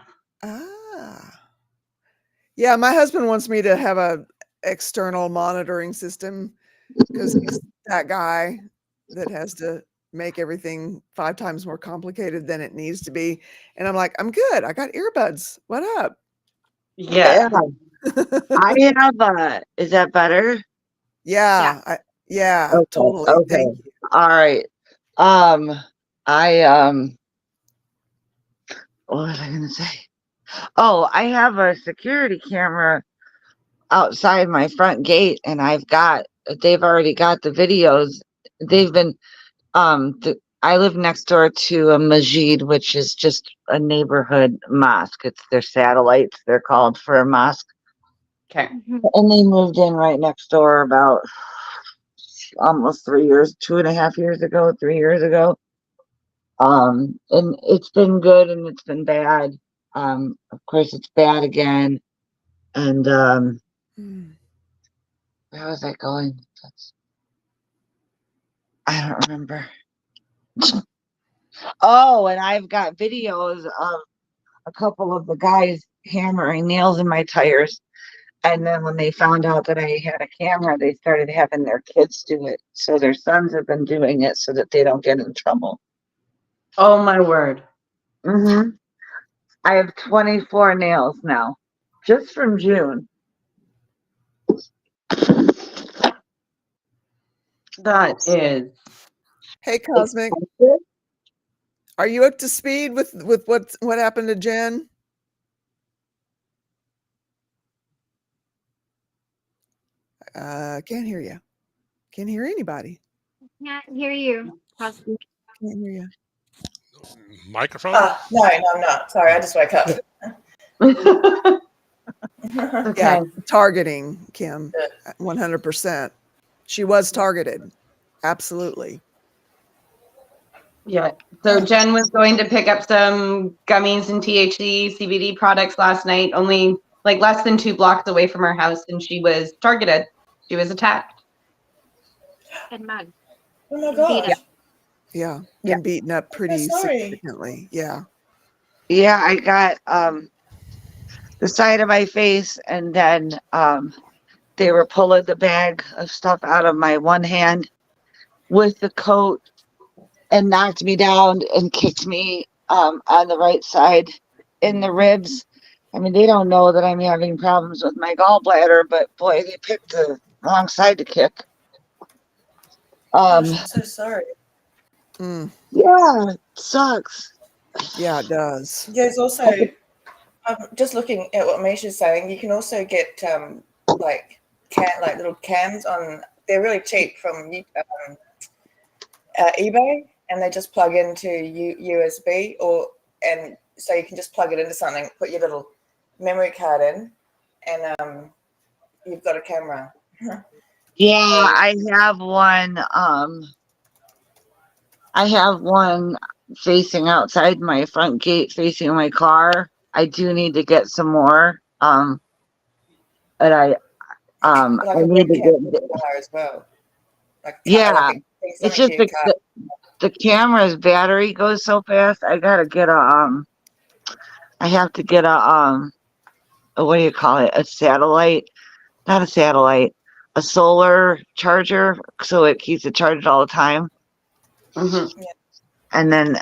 Yeah, my husband wants me to have a external monitoring system because he's that guy that has to make everything 5 times more complicated than it needs to be. And I'm like, I'm good. I got earbuds. What up? Yeah. I have is that better? Yeah. Okay, Totally. okay. Thank you. All right. What was I gonna say? Oh, I have a security camera outside my front gate, and they've already got the videos. They've been I live next door to a masjid, which is just a neighborhood mosque. It's their satellites, they're called, for a mosque. Okay. And they moved in right next door about almost 3 years, 2.5 years ago, 3 years ago. And it's been good and it's been bad. Of course it's bad again. And where was I going? I don't remember. Oh, and I've got videos of a couple of the guys hammering nails in my tires. And then when they found out that I had a camera, they started having their kids do it. So their sons have been doing it so that they don't get in trouble. Oh my word. Mm-hmm. I have 24 nails now, just from June. That is. Hey, Cosmic, are you up to speed with what happened to Jen? Can't hear you. Can't hear anybody. can't hear you. Can't hear you. Microphone? No, I'm not. Sorry, I just woke up. Okay. Yeah, targeting, Kim, 100%. She was targeted. Absolutely. Yeah. So Jen was going to pick up some gummies and THC CBD products last night, only like less than 2 blocks away from her house, and she was targeted. She was attacked. And mugged. Oh my gosh. Yeah. Yeah. Been beaten up pretty sorry. significantly. Yeah. Yeah, I got the side of my face, and then they were pulling the bag of stuff out of my one hand with the coat and knocked me down and kicked me on the right side in the ribs. I mean, they don't know that I'm having problems with my gallbladder, but boy, they picked the wrong side to kick. Gosh, I'm so sorry. Yeah, it sucks. Yeah, it does. There's also, I'm just looking at what Misha's saying. You can also get like little cams on. They're really cheap from eBay, and they just plug into USB, and so you can just plug it into something, put your little memory card in, and you've got a camera. Yeah, I have one. I have one facing outside my front gate, facing my car. I do need to get some more. But Like I a need to webcam get. car as well. Like Yeah, it's just something to your car. the camera's battery goes so fast. I gotta get I have to get what do you call it? A satellite, not a satellite, a solar charger, so it keeps it charged all the time. Mm-hmm. Yeah. And then,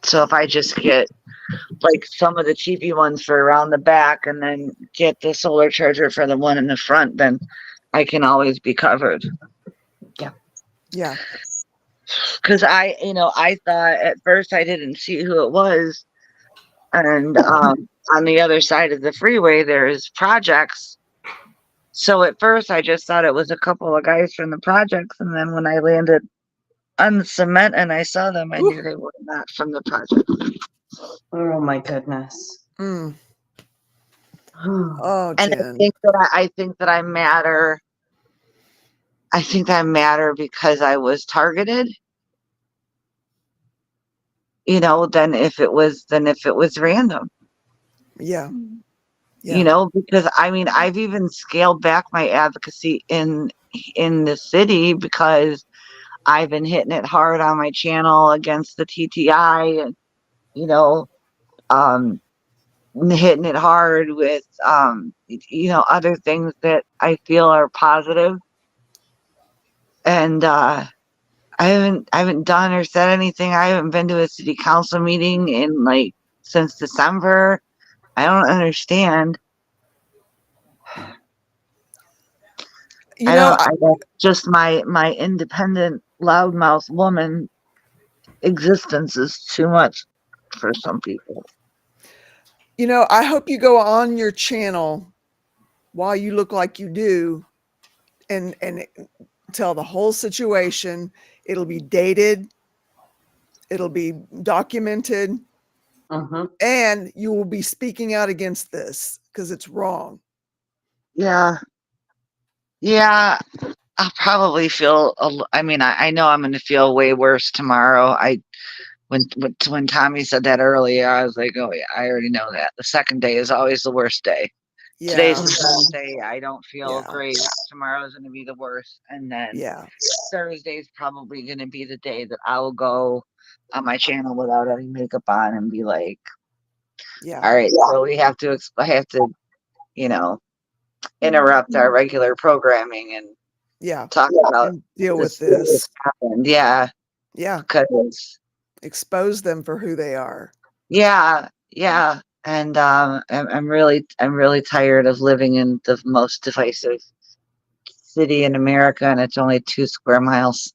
so if I just get like some of the cheapy ones for around the back, and then get the solar charger for the one in the front, then I can always be covered. Yeah. Because I thought at first I didn't see who it was, and on the other side of the freeway there's projects. So at first I just thought it was a couple of guys from the projects, and then when I landed on the cement and I saw them, I knew they were not from the project. Oh my goodness. Oh, And Jen. I think that I matter. I think I matter because I was targeted. Than if it was random. Yeah. Because I mean, I've even scaled back my advocacy in the city because I've been hitting it hard on my channel against the TTI, and hitting it hard with other things that I feel are positive. And I haven't done or said anything. I haven't been to a city council meeting in since December. I don't understand. I don't just my independent loudmouth woman existence is too much for some people. I hope you go on your channel while you look like you do and tell the whole situation. It'll be dated. It'll be documented. And you will be speaking out against this because it's wrong. Yeah. I'll probably feel. I mean, I know I'm going to feel way worse tomorrow. When Tommy said that earlier, I was like, oh yeah, I already know that. The second day is always the worst day. Yeah. Today's the first day. I don't feel great. Tomorrow's going to be the worst, and then Thursday's probably going to be the day that I will go on my channel without any makeup on and be like, all right, so I have to, interrupt our regular programming and talk about and deal with this. Happened. Yeah. Because expose them for who they are. Yeah. And I'm really tired of living in the most divisive city in America, and it's only 2 square miles.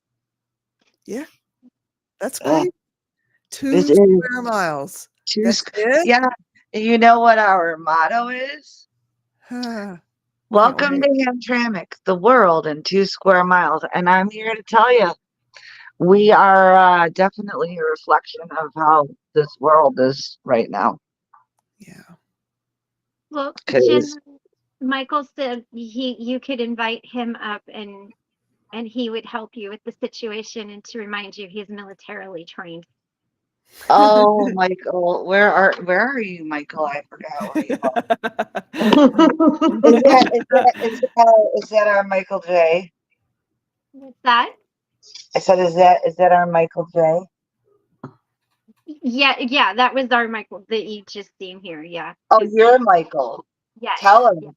Yeah, that's great. 2 square miles. That's it? Yeah. You know what our motto is? Welcome to Hamtramck, the world in 2 square miles. And I'm here to tell you, we are definitely a reflection of how this world is right now. Yeah. Well, Jen, Michael said you could invite him up and he would help you with the situation and to remind you he's militarily trained. Oh, Michael, where are you, Michael? I forgot where you are. Is that our Michael J? What's that? I said, is that our Michael J? Yeah, that was our Michael that you just seen here. Yeah. Oh, you're Michael. Yeah. Tell him.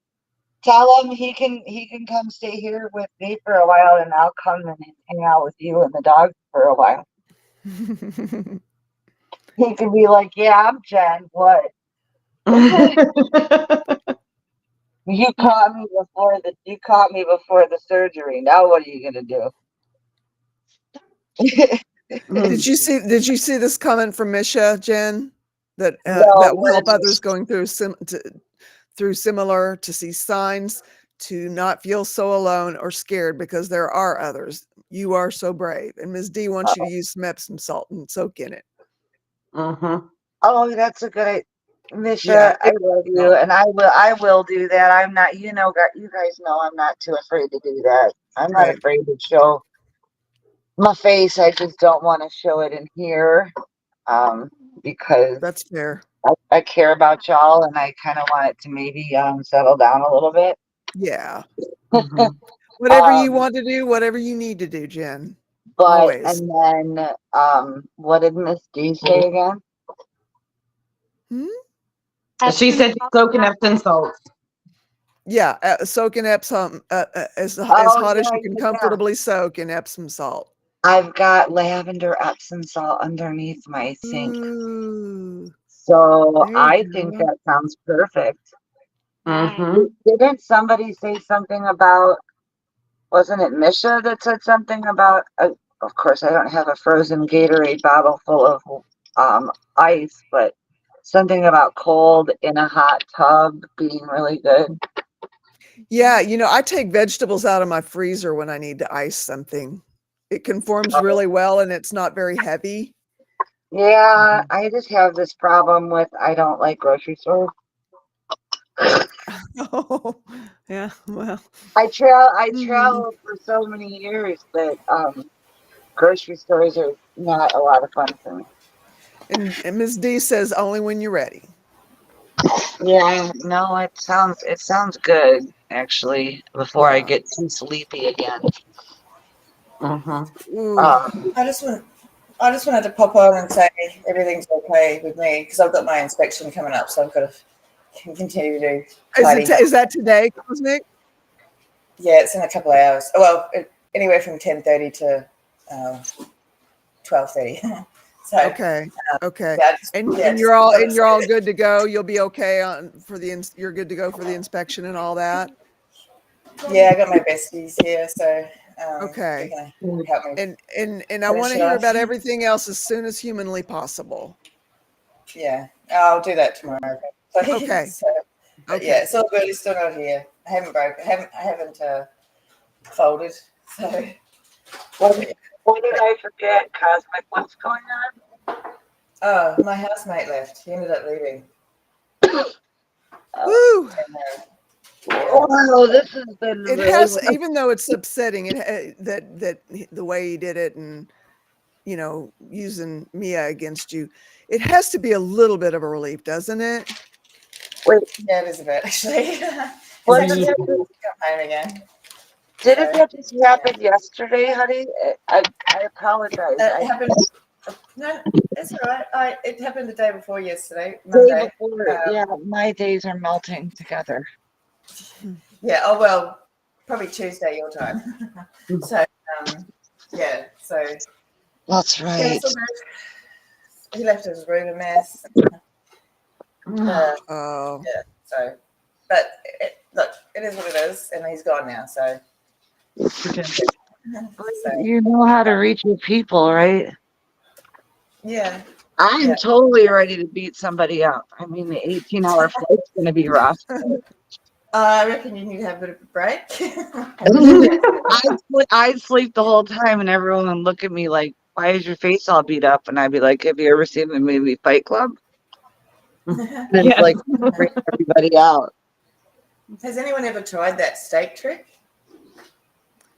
Tell him he can come stay here with me for a while, and I'll come and hang out with you and the dog for a while. he could be like, "Yeah, I'm Jen. What? You caught me before the surgery. Now what are you gonna do?" Did you see this comment from Misha, Jen? That No, will help others going through similar to see signs, to not feel so alone or scared because there are others. You are so brave. And Ms. D wants you to use some Epsom salt and soak in it. Oh, that's a good idea. Misha, Yeah, I love you, and I will do that. I'm not, you guys know I'm not too afraid to do that. I'm not right. afraid to show my face. I just don't want to show it in here, because That's fair. I care about y'all, and I kind of want it to maybe settle down a little bit. Yeah. Mhm. Whatever you want to do, whatever you need to do, Jen. But Always. and then what did Miss D say again? She said soak in Epsom salts. Yeah, soak in Epsom as Oh, hot as yeah, you can yeah. comfortably soak in Epsom salt. I've got lavender Epsom salt underneath my sink. Ooh, So there you I think go. that sounds perfect. Mhm. Didn't somebody say something about, wasn't it Misha that said something about, of course, I don't have a frozen Gatorade bottle full of ice, but something about cold in a hot tub being really good. Yeah, I take vegetables out of my freezer when I need to ice something. It conforms really well and it's not very heavy. Yeah, I just have this problem with, I don't like grocery stores. Oh, yeah, well. I traveled for so many years that grocery stores are not a lot of fun for me. And Ms. D says only when you're ready. Yeah, no, it sounds good actually. Before I Yeah. get too sleepy again. Ooh. I just wanted to pop on and say everything's okay with me because I've got my inspection coming up, so I've got to continue to tidy. Is that today, Cosmic? Yeah, it's in a couple of hours. Well, anywhere from 10:30 to 12:30. So Okay. Okay. yeah, And you're all good to go. You'll be okay you're good to go for the inspection and all that. Yeah, I got my besties here, so Okay. they're gonna help me. And I want to hear about everything else as soon as humanly possible. Yeah, I'll do that tomorrow. Okay. But yeah, it's all good. It's still not here. I haven't broken. I haven't folded. So What did I forget, Cosmic? What's going on? oh, my housemate left. He ended up leaving. Woo! Oh, this has been It really has, even though it's upsetting, that the way he did it, and using Mia against you, it has to be a little bit of a relief, doesn't it? Wait. Yeah, it is a bit actually. What It's did actually come home again. Didn't that just happen yesterday, honey? I apologize. It happened. No, it's all right. It happened the day before yesterday, Day Monday. before, yeah, my days are melting together. Yeah. Oh well, probably Tuesday your time. So yeah. So That's yeah, right. it's all good. He left his room a mess. Oh. Yeah. So, but look, it is what it is, and he's gone now. So. You know how to reach your people, right? Yeah. I'm totally ready to beat somebody up. I mean, the 18-hour flight's going to be rough. I reckon you need to have a bit of a break. I'd sleep the whole time, and everyone would look at me like, "Why is your face all beat up?" And I'd be like, "Have you ever seen the movie Fight Club?" And it's like, freak everybody out. Has anyone ever tried that steak trick?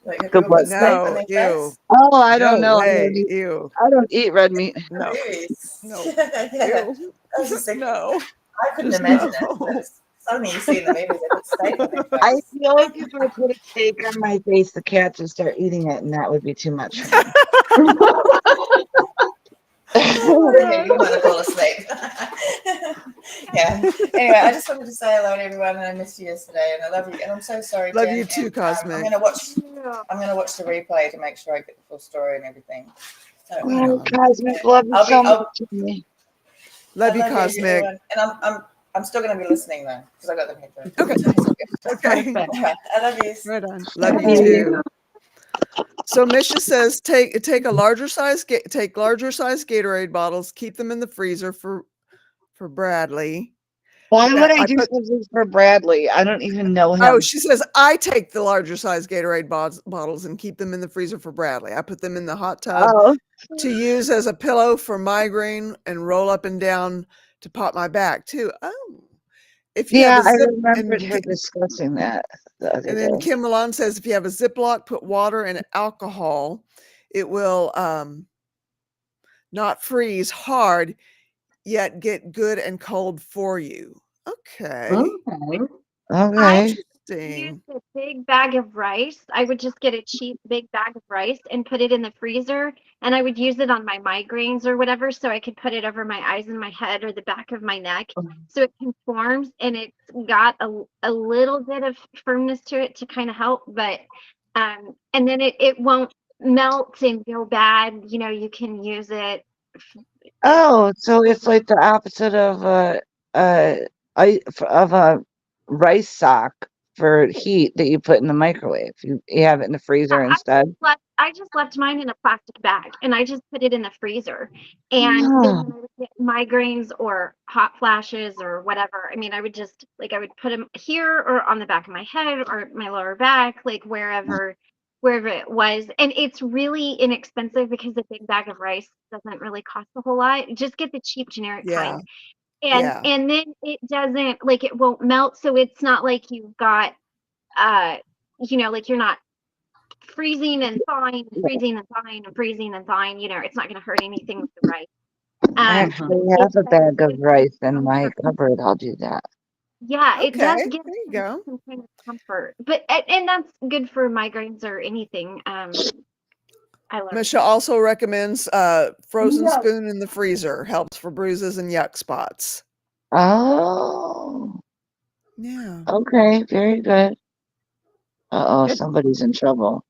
Like, have Good people put one. steak on No, their ew. face? Oh, I don't No know. way. Ew. I don't eat red meat. No. Really? No. Yeah. Ew. I was just thinking, No. I couldn't Just imagine no. it. But it's something you see in the movies, they put steak on their I face. feel like if I put a steak on my face, the cats would start eating it, and that would be too much for me. You might have fallen asleep. Yeah. Anyway, I just wanted to say hello to everyone, and I missed you yesterday, and I love you. And I'm so sorry, Love Jen, you too, and, Cosmic. I'm gonna watch the replay to make sure I get the full story and everything. So, Oh, Cosmic, love you so much. Love you, I love Cosmic. everyone. And I'm still going to be listening though because I got the headphones. Okay. Okay. I love you. Right on. Love you too. So Misha says take a larger size Gatorade bottles, keep them in the freezer for Bradley. Why Yeah, would I do something for Bradley? I don't even know him. Oh, she says I take the larger size Gatorade bottles and keep them in the freezer for Bradley. I put them in the hot tub to use as a pillow for migraine and roll up and down to pop my back too. Oh, if you have a I zip, remembered her discussing that the other and day. then Kim Milan says if you have a Ziploc, put water and alcohol. It will not freeze hard, yet get good and cold for you. Okay. Okay. Use a big bag of rice. I would just get a cheap big bag of rice and put it in the freezer, and I would use it on my migraines or whatever, so I could put it over my eyes and my head or the back of my neck, so it conforms and it's got a little bit of firmness to it to kind of help, but and then it won't melt and go bad. You know, you can use it. Oh, so it's like the opposite of a rice sock for heat that you put in the microwave. You have it in the freezer instead. I just left mine in a plastic bag and I just put it in the freezer. And then when I would get migraines or hot flashes or whatever, I mean, I would just I would put them here or on the back of my head or my lower back, like wherever it was. And it's really inexpensive because a big bag of rice doesn't really cost a whole lot. Just get the cheap generic kind. And then it doesn't it won't melt, so it's not like you've got like you're not freezing and thawing and freezing and thawing and freezing and thawing. You know, it's not going to hurt anything with the rice. I actually have a bag of rice in my cupboard. I'll do that. Yeah, it does give there you go. some kind of comfort, but and that's good for migraines or anything. I love Misha also recommends frozen spoon in the freezer. Helps for bruises and yuck spots. Oh. Yeah. Okay, very good. Uh-oh, somebody's in trouble.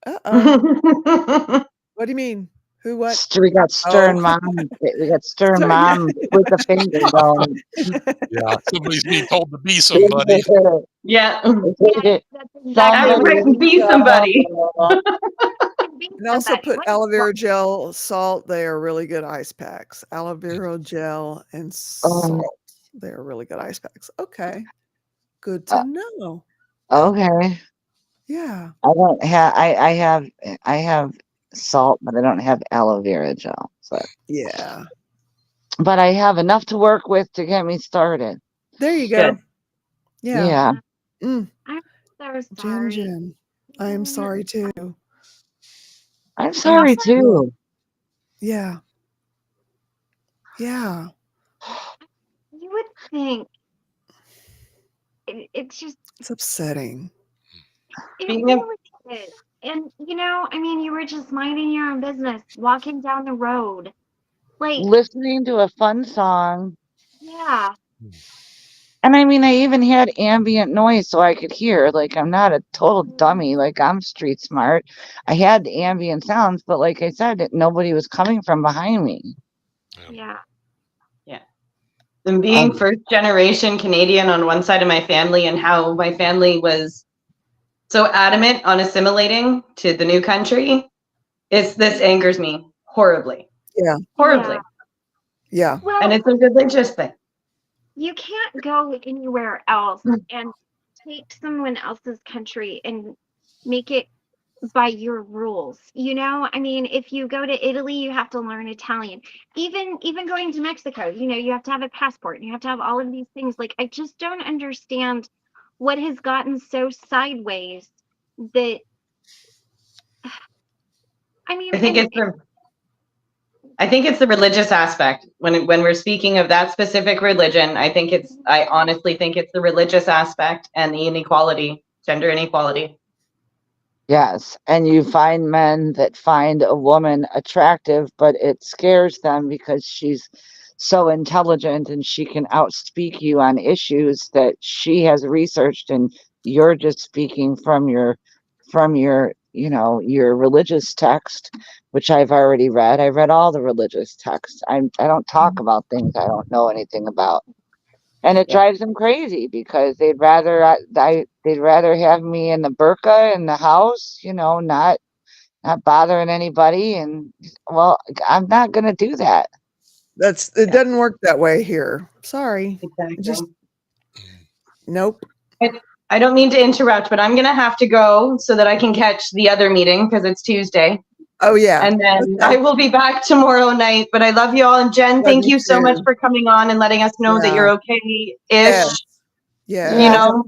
Uh-oh. What do you mean? Who, what? We got stern mom. We got stern mom with the finger going. Yeah, somebody's being told to be somebody. Yeah. Somebody Be somebody. And also put aloe vera gel, salt. They are really good ice packs. Aloe vera gel and salt. They are really good ice packs. Okay. Good to know. Okay. Yeah. I don't have I have salt, but I don't have aloe vera gel. So yeah. But I have enough to work with to get me started. There you go. Yeah. Yeah. I'm so sorry. Jen. I am sorry too. I'm sorry too. Yeah. Yeah. You would think it's just it's upsetting. It really is. And I mean, you were just minding your own business, walking down the road, listening to a fun song. Yeah. And I mean, I even had ambient noise so I could hear. Like, I'm not a total dummy. Like, I'm street smart. I had the ambient sounds, but like I said, nobody was coming from behind me. Yeah. Yeah. And being first generation Canadian on one side of my family and how my family was so adamant on assimilating to the new country, this angers me horribly. Yeah. Horribly. Yeah. Well, and it's a religious thing. You can't go anywhere else and take someone else's country and make it by your rules. I mean, if you go to Italy, you have to learn Italian. Even going to Mexico, you have to have a passport and you have to have all of these things. I just don't understand what has gotten so sideways that I mean, I think it's the religious aspect. When we're speaking of that specific religion, I honestly think it's the religious aspect and the inequality, gender inequality. Yes, and you find men that find a woman attractive, but it scares them because she's so intelligent and she can outspeak you on issues that she has researched, and you're just speaking from your your religious text, which I've already read. I read all the religious texts. I don't talk about things I don't know anything about. And it drives them crazy because they'd rather they'd rather have me in the burqa in the house, not bothering anybody. And well, I'm not gonna do that. It doesn't work that way here. Sorry. Exactly. Just nope. I don't mean to interrupt, but I'm going to have to go so that I can catch the other meeting because it's Tuesday. Oh, yeah. And then Okay. I will be back tomorrow night. But I love you all. And Jen, Love thank you you so much too. for coming on and letting us know that Yeah. you're okay-ish. Yes. Yeah. You know,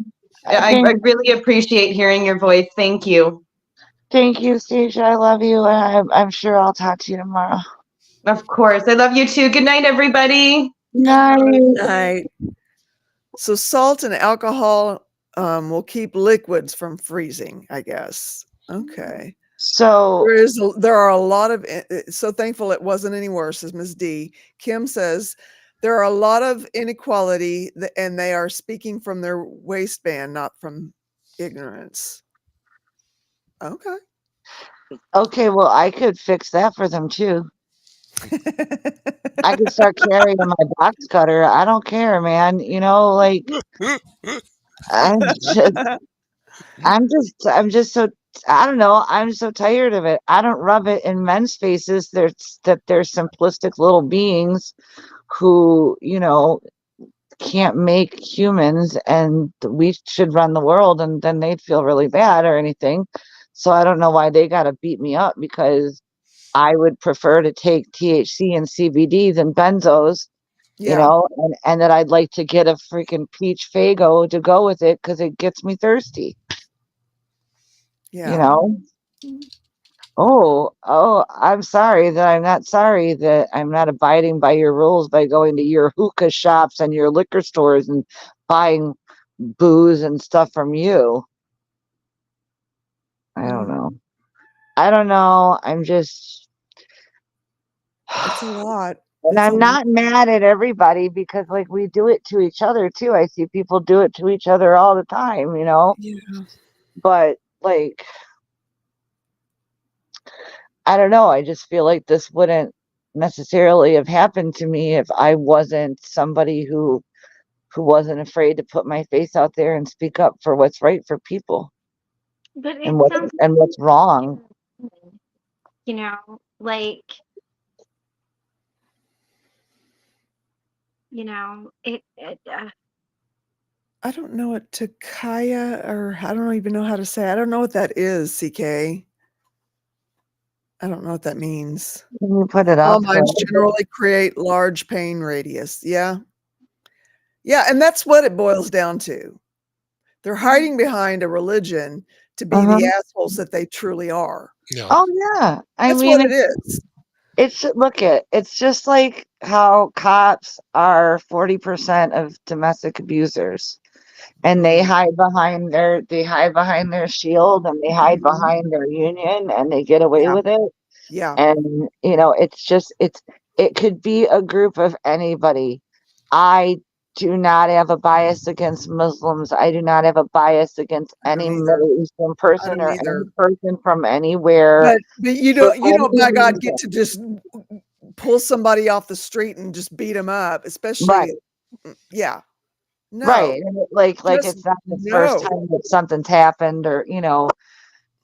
I really appreciate hearing your voice. Thank you. Thank you, Stacia. I love you. And I'm sure I'll talk to you tomorrow. Of course. I love you too. Good night, everybody. Night. Night. So salt and alcohol will keep liquids from freezing, I guess. Okay. So there are a lot of, so thankful it wasn't any worse, as Ms. D. Kim says, there are a lot of inequality and they are speaking from their waistband, not from ignorance. Okay. Okay, well, I could fix that for them too. I could start carrying my box cutter. I don't care, man. I'm just so, I don't know. I'm so tired of it. I don't rub it in men's faces. They're simplistic little beings who, can't make humans, and we should run the world, and then they'd feel really bad or anything. So I don't know why they got to beat me up because I would prefer to take THC and CBD than benzos, and that I'd like to get a freaking peach Fago to go with it because it gets me thirsty. Yeah. Oh, I'm sorry that I'm not sorry that I'm not abiding by your rules by going to your hookah shops and your liquor stores and buying booze and stuff from you. I don't know. I'm just. It's a lot. And I'm not mad at everybody because, like, we do it to each other too. I see people do it to each other all the time, Yeah. But, like, I don't know. I just feel like this wouldn't necessarily have happened to me if I wasn't somebody who wasn't afraid to put my face out there and speak up for what's right for people. But and what's wrong. Like, I don't know what Takaya, or I don't even know how to say. I don't know what that is, CK. I don't know what that means. Can you put it up? All minds generally create large pain radius. Yeah. Yeah, and that's what it boils down to. They're hiding behind a religion to be the assholes that they truly are. Yeah. Oh yeah. That's what it is. It's just like how cops are 40% of domestic abusers. And they hide behind their shield, and they hide behind their union, and they get away with it. Yeah. And it could be a group of anybody. I do not have a bias against Muslims. I do not have a bias against any Middle Eastern person or any person from anywhere. But you don't by God get to just pull somebody off the street and just beat them up, especially yeah. No. Right. Like it's not the first time that something's happened or,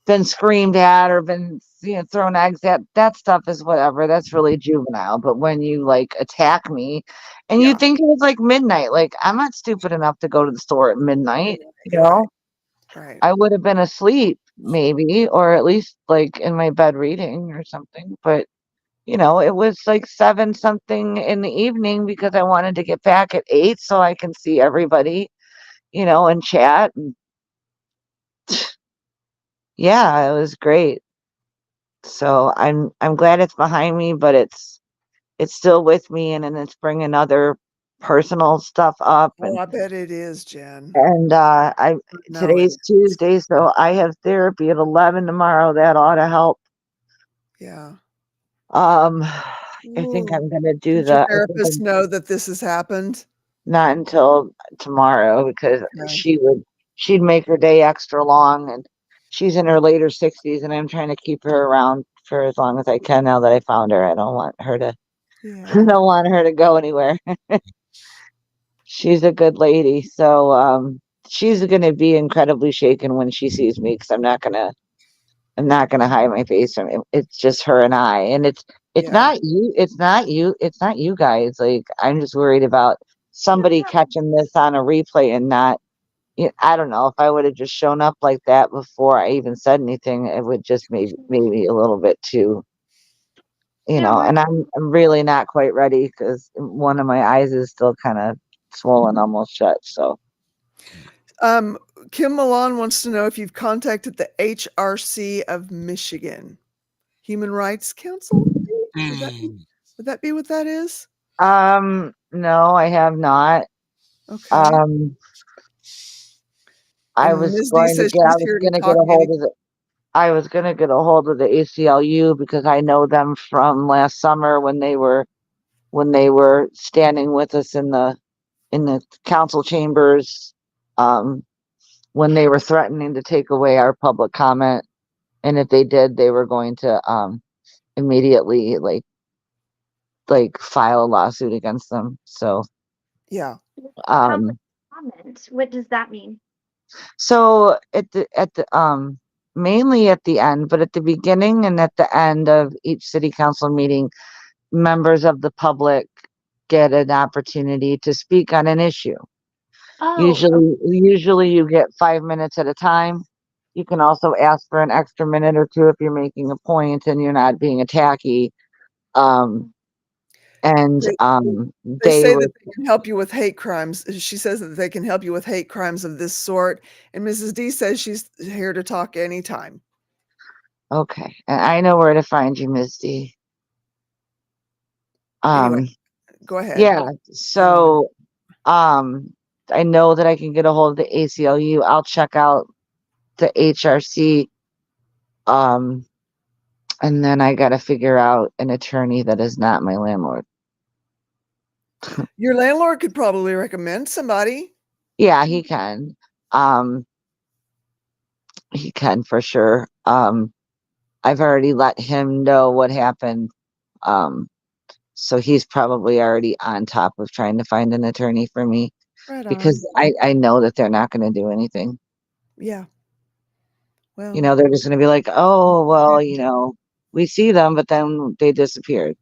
been screamed at or been, thrown eggs at. That stuff is whatever. That's really juvenile. But when you like attack me and you think it was like midnight, like I'm not stupid enough to go to the store at midnight, Right. I would have been asleep maybe, or at least like in my bed reading or something. But it was like 7 something in the evening because I wanted to get back at 8 so I can see everybody, and chat. And yeah, it was great. So I'm glad it's behind me, but it's still with me, and it's bringing other personal stuff up. Oh, I bet it is, Jen. And today's Tuesday, so I have therapy at 11 tomorrow. That ought to help. Yeah. I think I'm gonna do Did your therapist know that this has happened? Not until tomorrow, because she'd make her day extra long, and she's in her later 60s, and I'm trying to keep her around for as long as I can now that I found her. I don't want her to I Yeah. don't want her to go anywhere. She's a good lady. So she's gonna be incredibly shaken when she sees me, because I'm not gonna hide my face from it. It's just her and I. And it's Yeah. not you, it's not you guys. Like, I'm just worried about somebody catching this on a replay and not, I don't know, if I would have just shown up like that before I even said anything, it would just maybe a little bit too, and I'm really not quite ready, because one of my eyes is still kind of swollen almost shut. So Kim Milan wants to know if you've contacted the HRC of Michigan, Human Rights Council. Would that be what that is? no, I have not. Okay. I And was Ms. D going to says get I she's was here to gonna get talk a hold of the I was gonna get a hold of the ACLU, because I know them from last summer when they were standing with us in the council chambers, when they were threatening to take away our public comment, and if they did, they were going to immediately like file a lawsuit against them. So Yeah. um Comment. What does that mean? so at the mainly at the end, but at the beginning and at the end of each city council meeting, members of the public get an opportunity to speak on an issue. Oh, Usually you get 5 minutes at a time. You can also ask for an extra minute or two if you're making a point and you're not being attacky. And They say that they can help you with hate crimes. She says that they can help you with hate crimes of this sort. And Mrs. D says she's here to talk anytime. Okay. And I know where to find you, Ms. D. Anyway, go ahead. Yeah. So I know that I can get a hold of the ACLU. I'll check out the HRC. And then I gotta figure out an attorney that is not my landlord. Your landlord could probably recommend somebody. Yeah, he can. He can for sure. I've already let him know what happened. So he's probably already on top of trying to find an attorney for me, Right because on. I know that they're not going to do anything. Yeah. Well, They're just going to be like, oh, well, we see them, but then they disappeared.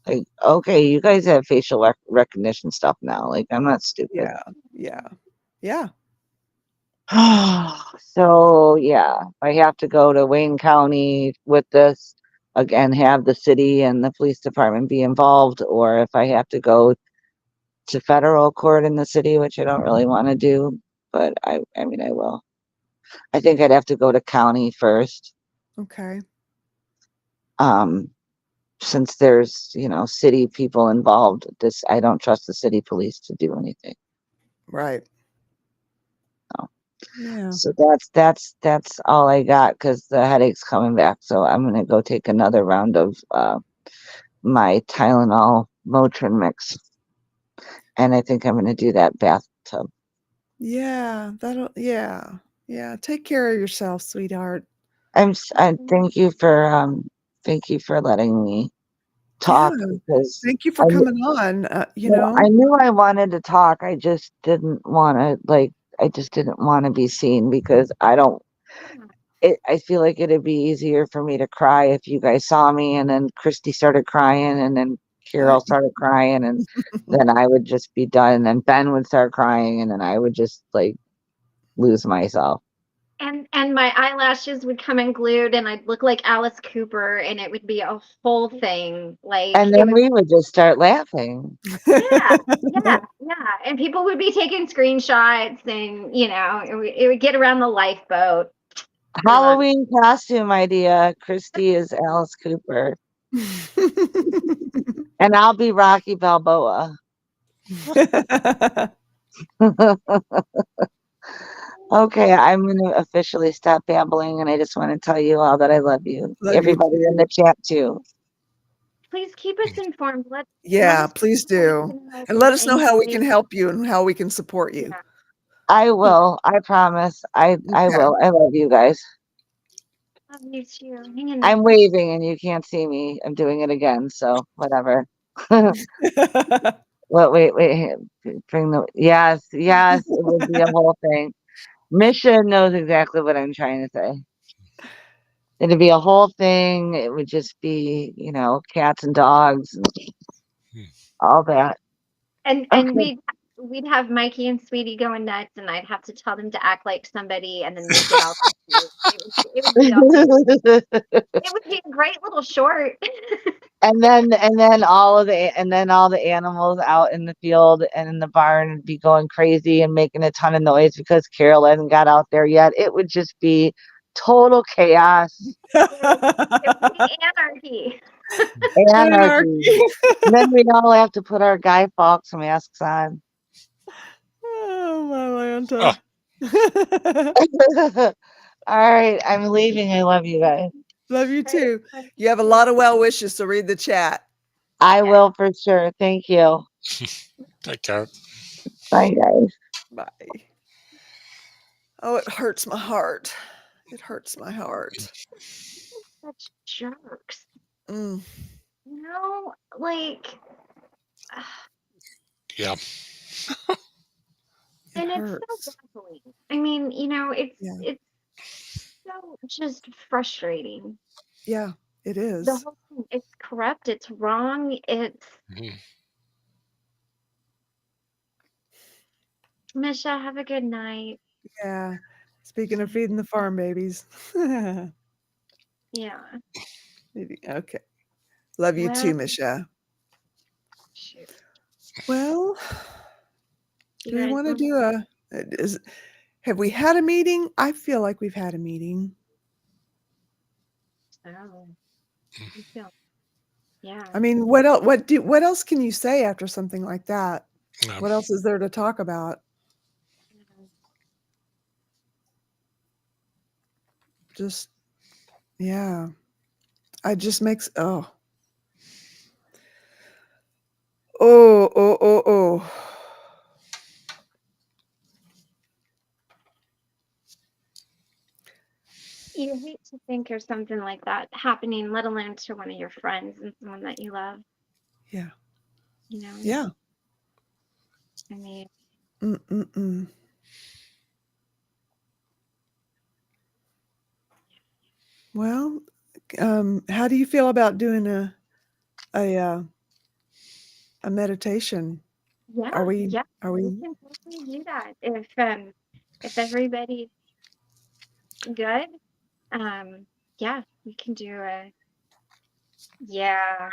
Like, okay, you guys have facial recognition stuff now. Like, I'm not stupid. Yeah. So yeah, I have to go to Wayne County with this again, have the city and the police department be involved, or if I have to go to federal court in the city, which I don't really want to do, but I mean, I will. I think I'd have to go to county first. Okay. Since there's, city people involved, I don't trust the city police to do anything. Right. No. Yeah. So that's all I got, because the headache's coming back. So I'm gonna go take another round of my Tylenol Motrin mix, and I think I'm gonna do that bathtub. Yeah. Yeah. Take care of yourself, sweetheart. Thank you for letting me talk, because Thank you for coming on. I knew I wanted to talk. I just didn't want to be seen, because I feel like it'd be easier for me to cry if you guys saw me, and then Christy started crying, and then Carol started crying, and then I would just be done, and then Ben would start crying, and then I would just lose myself. And my eyelashes would come unglued, and I'd look like Alice Cooper, and it would be a whole thing. And then we would just start laughing. Yeah. And people would be taking screenshots, and it would get around the lifeboat. Halloween costume idea. Christy is Alice Cooper. And I'll be Rocky Balboa. Okay, I'm going to officially stop babbling, and I just want to tell you all that I love you. Everybody in the chat too. Please keep us informed. Please do. And let us know how we can help you and how we can support you. I will. I promise. I will. I love you guys. Love you too. Hang in there. I'm waving and you can't see me. I'm doing it again, so whatever. What? Wait. Bring the yes. It would be a whole thing. Misha knows exactly what I'm trying to say. It'd be a whole thing. It would just be, cats and dogs and all that. And Okay. we'd have Mikey and Sweetie going nuts, and I'd have to tell them to act like somebody, and then make it all cute. It would be it would be a great little short. And then all the animals out in the field and in the barn would be going crazy and making a ton of noise because Carol hadn't got out there yet. It would just be total chaos. It would be anarchy. Anarchy. And then we'd all have to put our Guy Fawkes masks on. Oh, my All right, I'm leaving. I love you guys. Love you too. You have a lot of well wishes, so read the chat. I will for sure. Thank you. Take care. Bye, guys. Bye. Oh, it hurts my heart. It hurts my heart. Such jerks. Mm. Like. Yeah. And hurts. It's so baffling. I mean, it's so just frustrating. Yeah, it is. The whole thing, it's corrupt, it's wrong, it's Misha, have a good night. Yeah. Speaking of feeding the farm babies. Yeah. Maybe. Okay. Love you too, Misha. Shoot. Well, You do we guys want to want- do have we had a meeting? I feel like we've had a meeting. Oh. Yeah. I mean, what else can you say after something like that? Yeah. What else is there to talk about? Just, yeah. I just makes, oh. You hate to think of something like that happening, let alone to one of your friends and someone that you love. Yeah. Yeah. I mean. Well, how do you feel about doing a meditation? Yeah. Are we? We can totally do that if everybody's good. Yeah, we can do a. Yeah.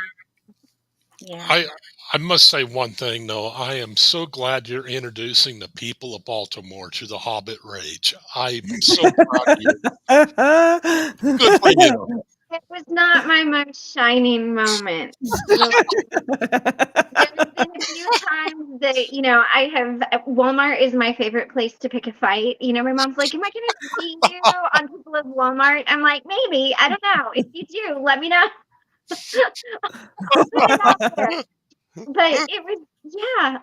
I must say one thing though. I am so glad you're introducing the people of Baltimore to the Hobbit Rage. I'm so proud of you. Good for you. It was not my most shining moment. There's been a few times that, I have Walmart is my favorite place to pick a fight. My mom's like, am I going to see you on people of Walmart? I'm like, maybe. I don't know. If you do, let me know. I'll put it out there. But it was,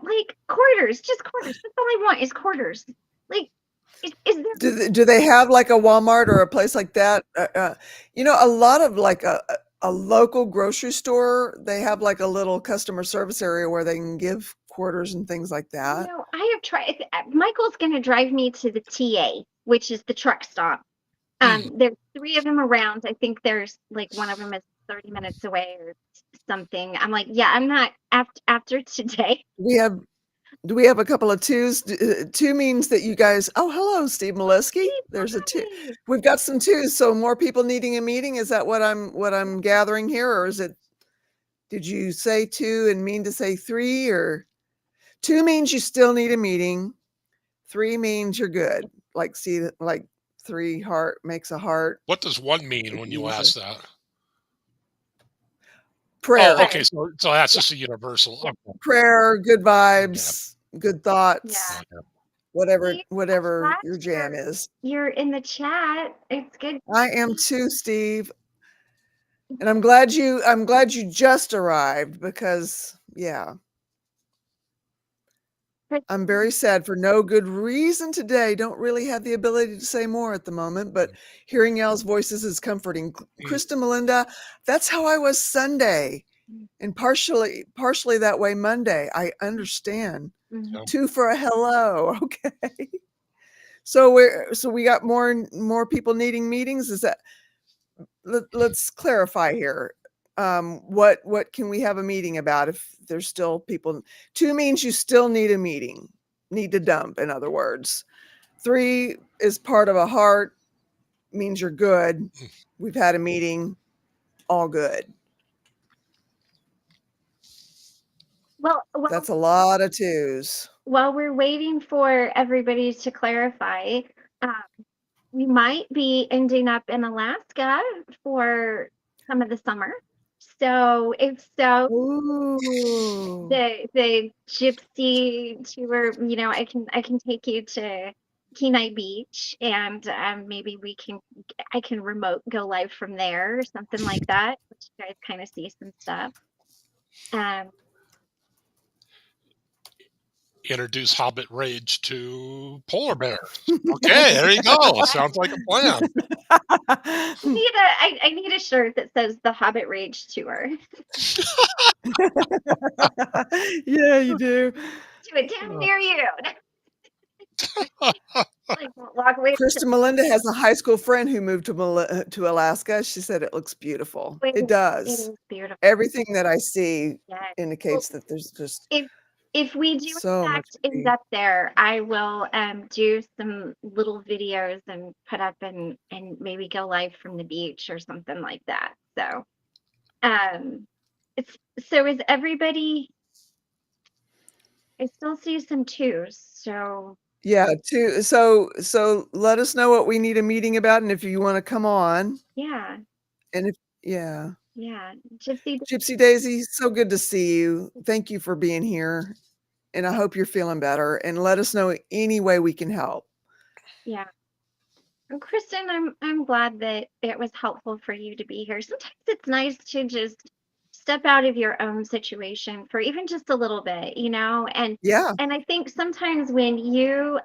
like quarters, just quarters. That's all I want is quarters. Like, is there? Do they have like a Walmart or a place like that? A lot of like a local grocery store, they have like a little customer service area where they can give quarters and things like that. I have tried. Michael's going to drive me to the TA, which is the truck stop. There's 3 of them around. I think there's like one of them is 30 minutes away or something. I'm like, yeah, I'm not after today. Do we have a couple of twos? 2 means that you guys. Oh, hello, Steve Molesky. There's a 2. We've got some 2s. So more people needing a meeting. Is that what I'm gathering here, or is it? Did you say 2 and mean to say 3, or 2 means you still need a meeting? 3 means you're good. Like 3 heart makes a heart. What does 1 mean when you ask that? Prayer. Oh, okay. So that's just a universal. Okay. Prayer, good vibes, good thoughts. Yeah. Whatever your jam is. You're in the chat. It's good. I am too, Steve. And I'm glad you just arrived because I'm very sad for no good reason today. Don't really have the ability to say more at the moment, but hearing y'all's voices is comforting. Krista, Melinda, that's how I was Sunday, and partially that way Monday. I understand. Mhm. 2 for a hello. Okay. So we got more people needing meetings. Is that, let's clarify here. What can we have a meeting about if there's still people? 2 means you still need a meeting, need to dump, in other words. 3 is part of a heart, means you're good. We've had a meeting, all good. Well, That's a lot of 2s. while we're waiting for everybody to clarify, we might be ending up in Alaska for some of the summer. So if so, Ooh. the gypsy tour, I can take you to Kenai Beach, and maybe I can remote go live from there or something like that, let you guys kind of see some stuff. Introduce Hobbit Rage to polar bears. Okay, there you go. Sounds like a plan. I need a shirt that says the Hobbit Rage Tour. Yeah, you do. Do it down near you. Like, walk away. Krista Melinda has a high school friend who moved to Alaska. She said it looks beautiful. It It does. is beautiful. Everything that I see Yeah. indicates that there's just If we do so in much fact end beauty. up there, I will do some little videos and put up and maybe go live from the beach or something like that. So is everybody, I still see some 2s, so Yeah, so let us know what we need a meeting about, and if you want to come on. yeah. And if yeah. Gypsy Daisy, so good to see you. Thank you for being here. And I hope you're feeling better, and let us know any way we can help. Yeah. And Kristen, I'm glad that it was helpful for you to be here. Sometimes it's nice to just step out of your own situation for even just a little bit, and Yeah. and I think sometimes when you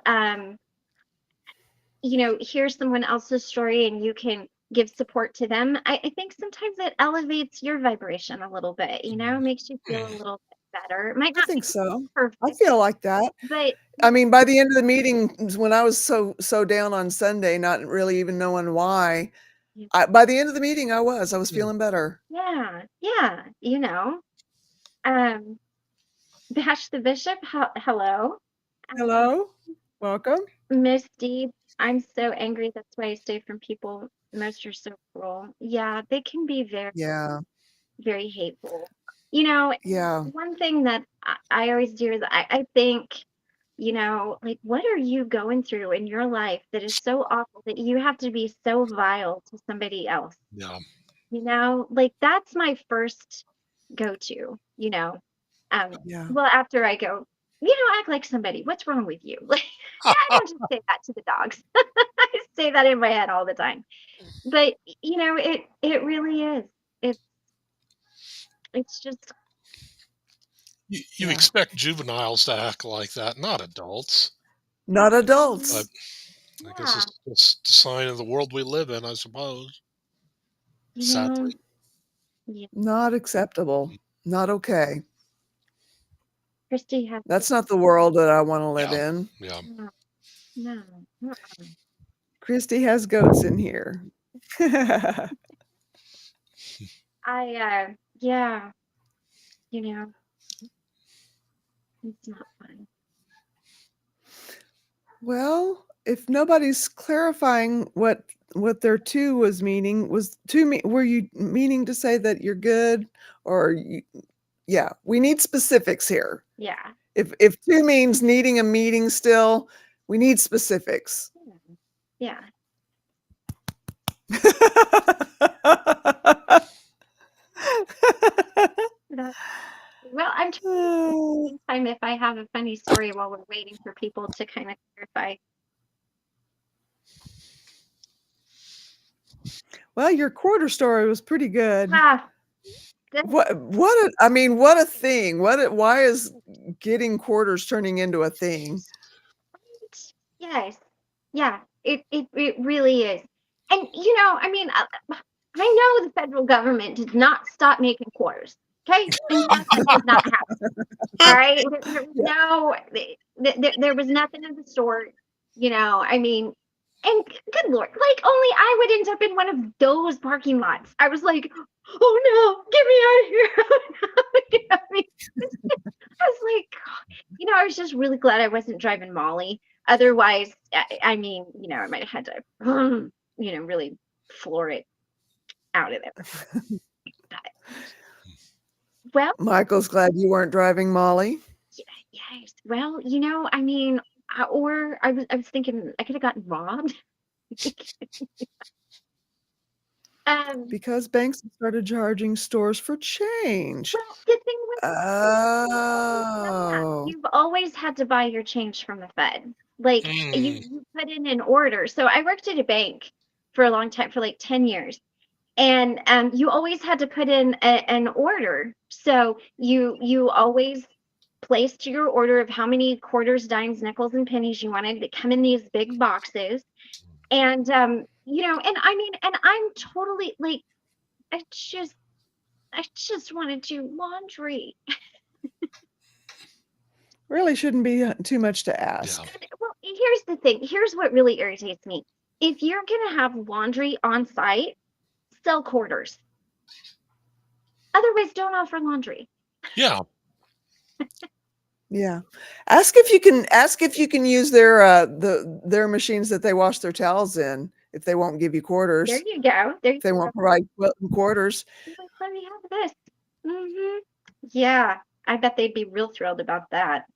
hear someone else's story and you can give support to them, I think sometimes it elevates your vibration a little bit, makes you feel a little bit better. It might I not think be so. perfect, I feel like that. but I mean, by the end of the meeting, when I was so down on Sunday, not really even knowing why, by the end of the meeting, I was feeling better. yeah, Bash the Bishop, hello. Hello, welcome. Misty, I'm so angry. That's why I stay from people. Most are so cruel. Yeah, they can be very, Yeah, very hateful. yeah, One thing that I always do is I think, like, what are you going through in your life that is so awful that you have to be so vile to somebody else? Yeah. Like, that's my first go-to, yeah. well, after I go, act like somebody. What's wrong with you? Like, I don't just say that to the dogs. I say that in my head all the time. But it really is. It's just You Yeah. expect juveniles to act like that, not adults. Not adults. But I guess yeah, it's just a sign of the world we live in, I suppose. you know, Sadly. yeah. Not acceptable. Not okay. Christy has That's not the world that I want to live Yeah. in. Yeah. no. Uh-uh. Christy has goats in here. Yeah, it's not fun. Well, if nobody's clarifying what their 2 was meaning, were you meaning to say that you're good, or yeah, we need specifics here. Yeah. If 2 means needing a meeting still, we need specifics. Yeah. Well, I'm trying time if I have a funny story while we're waiting for people to kind of clarify. Well, your quarter story was pretty good. Ah, What a thing. Why is getting quarters turning into a thing. Yes. Yeah, it really is. And, you know, I mean, I know the federal government did not stop making quarters. Okay? Things like that did not happen. All right? There was no, there was nothing of the sort, you know, I mean, and good Lord, like only I would end up in one of those parking lots. I was like, oh no, get me out of here. You know, I mean, I was like, you know, I was just really glad I wasn't driving Molly. Otherwise, I mean, you know, I might have had to, you know, really floor it out of there. But, well, Michael's glad you weren't driving Molly. yes. Well, you know, I mean, or I was thinking I could have gotten robbed. Because banks started charging stores for change. Well, the thing was, Oh. you've always had to buy your change from the Fed. Like you put in an order. So I worked at a bank for a long time, for like 10 years. And you always had to put in an order. So you always placed your order of how many quarters, dimes, nickels, and pennies you wanted to come in these big boxes. And you know, and I mean, and I'm totally like, I just want to do laundry. Really shouldn't be too much to ask. Yeah. Well, here's the thing. Here's what really irritates me. If you're going to have laundry on site, sell quarters. Otherwise, don't offer laundry. Yeah. Yeah. Ask if you can use their machines that they wash their towels in, if they won't give you quarters. There you go. If they won't provide quarters. Like, let me have this. Mm-hmm. Yeah. I bet they'd be real thrilled about that.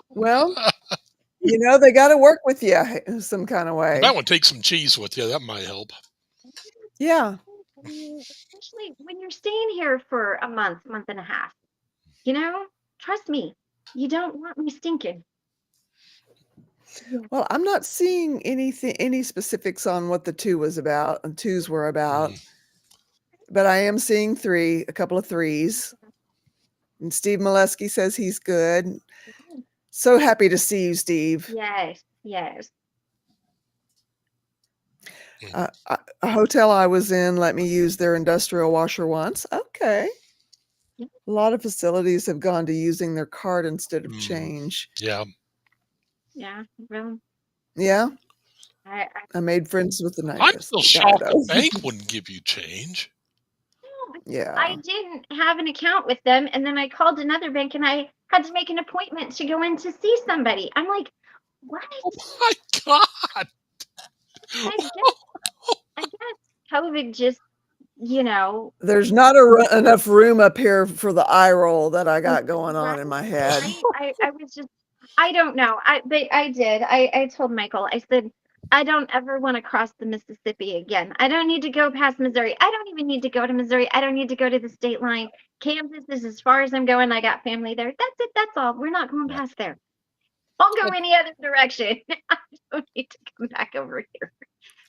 Well, you know, they got to work with you some kind of way. That would take some cheese with you. That might help. Yeah. I mean, especially when you're staying here for a month and a half. You know, trust me, you don't want me stinking. Well, I'm not seeing any specifics on what the twos were about. But I am seeing a couple of threes. And Steve Molesky says he's good. So happy to see you, Steve. Yes, yes. A hotel I was in let me use their industrial washer once. Okay. A lot of facilities have gone to using their card instead of change. Yeah. Yeah, really. Yeah. I made friends with the night. I'm still shocked the bank wouldn't give you change. Yeah. I didn't have an account with them, and then I called another bank and I had to make an appointment to go in to see somebody. I'm like, what? Oh my God. I guess COVID just, you know. There's not enough room up here for the eye roll that I got going on in my head. I was just, I don't know. But I did. I told Michael, I said, I don't ever want to cross the Mississippi again. I don't need to go past Missouri. I don't even need to go to Missouri. I don't need to go to the state line. Kansas is as far as I'm going. I got family there. That's it. That's all. We're not going past there. I'll go any other direction. I don't need to come back over here.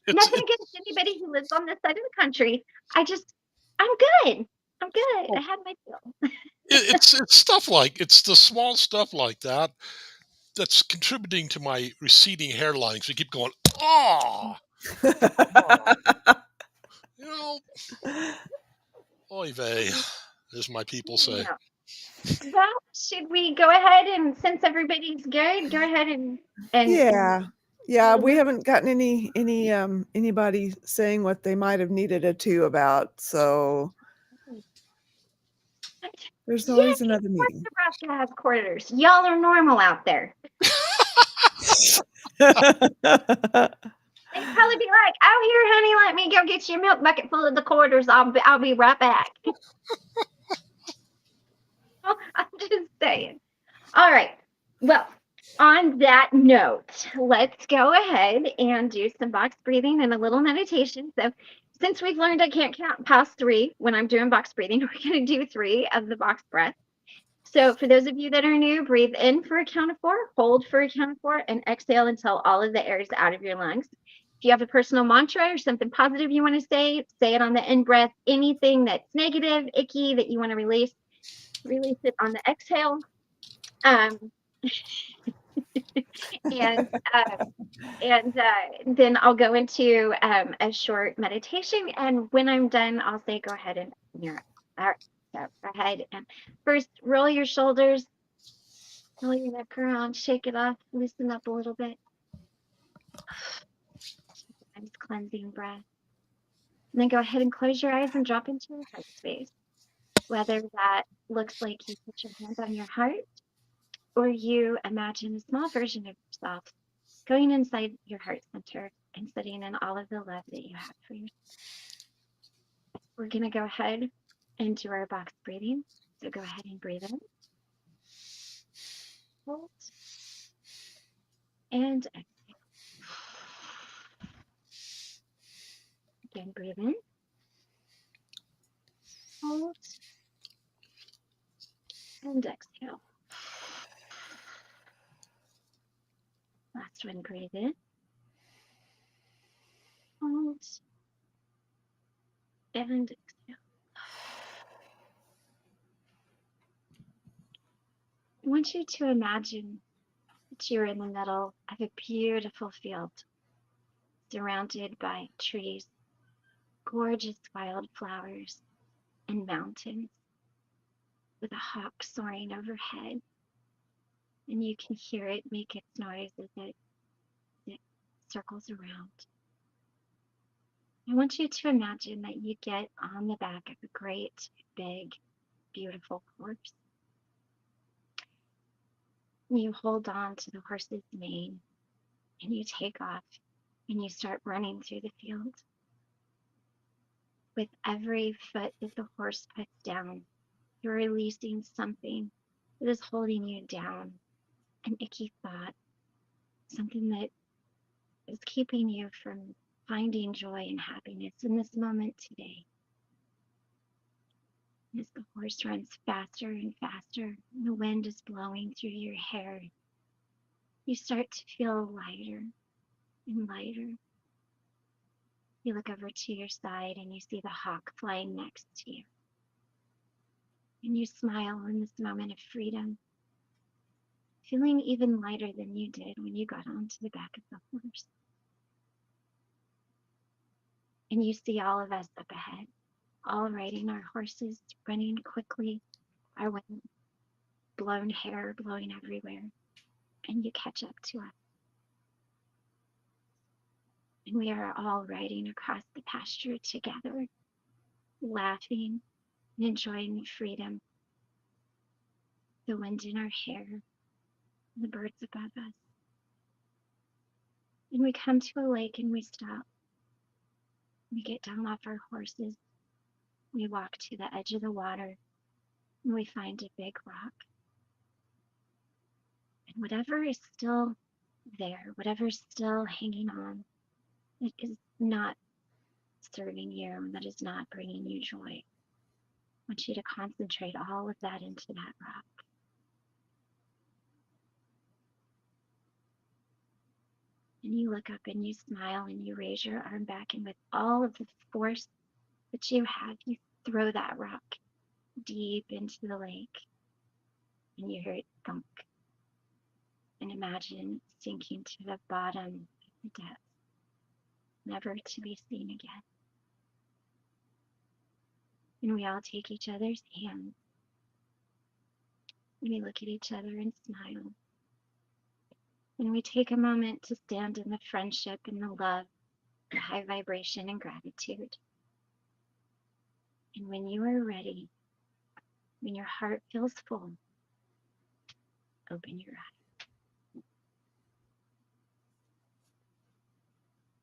Nothing against anybody who lives on this side of the country. I'm good. I'm good. I had my fill. It's stuff like, it's the small stuff like that that's contributing to my receding hairline. So you keep going, oh. You know, oy vey, as my people say. Yeah. Well, should we go ahead and, since everybody's good, go ahead and yeah, we haven't gotten anybody saying what they might have needed a two about, so there's always another meeting. Nebraska has quarters. Y'all are normal out there. They'd probably be like, "Oh, here, honey, let me go get you a milk bucket full of the quarters. I'll be right back." I'm just saying. All right. Well, on that note, let's go ahead and do some box breathing and a little meditation. So, since we've learned I can't count past 3 when I'm doing box breathing, we're going to do 3 of the box breath. So for those of you that are new, breathe in for a count of 4, hold for a count of 4, and exhale until all of the air is out of your lungs. If you have a personal mantra or something positive you want to say it on the in breath. Anything that's negative, icky, that you want to release it on the exhale. Um, and then I'll go into a short meditation. And when I'm done, I'll say, go ahead and you're all right. So go ahead and first roll your shoulders, roll your neck around, shake it off, loosen up a little bit. Nice cleansing breath. And then go ahead and close your eyes and drop into your heart space. Whether that looks like you put your hand on your heart or you imagine a small version of yourself going inside your heart center and sitting in all of the love that you have for yourself. We're going to go ahead and do our box breathing. So go ahead and breathe in, hold, and exhale. Again, breathe in, hold, and exhale. Last one, breathe in, hold, and exhale. I want you to imagine that you're in the middle of a beautiful field surrounded by trees, gorgeous wildflowers, and mountains with a hawk soaring overhead. And you can hear it make its noise as it circles around. I want you to imagine that you get on the back of a great, big, beautiful horse. You hold on to the horse's mane and you take off and you start running through the field. With every foot that the horse puts down, you're releasing something that is holding you down, an icky thought, something that is keeping you from finding joy and happiness in this moment today. As the horse runs faster and faster, and the wind is blowing through your hair, you start to feel lighter and lighter. You look over to your side and you see the hawk flying next to you. And you smile in this moment of freedom, feeling even lighter than you did when you got onto the back of the horse. And you see all of us up ahead, all riding our horses, running quickly, our wind blown hair blowing everywhere. And you catch up to us. And we are all riding across the pasture together, laughing and enjoying the freedom, the wind in our hair, the birds above us. And we come to a lake and we stop. We get down off our horses. We walk to the edge of the water and we find a big rock. And whatever is still there, whatever's still hanging on, that is not serving you and that is not bringing you joy, I want you to concentrate all of that into that rock. And you look up and you smile and you raise your arm back, and with all of the force that you have, you throw that rock deep into the lake and you hear it thunk. And imagine it sinking to the bottom of the depths, never to be seen again. And we all take each other's hands and we look at each other and smile. And we take a moment to stand in the friendship and the love, the high vibration and gratitude. And when you are ready, when your heart feels full, open your eyes.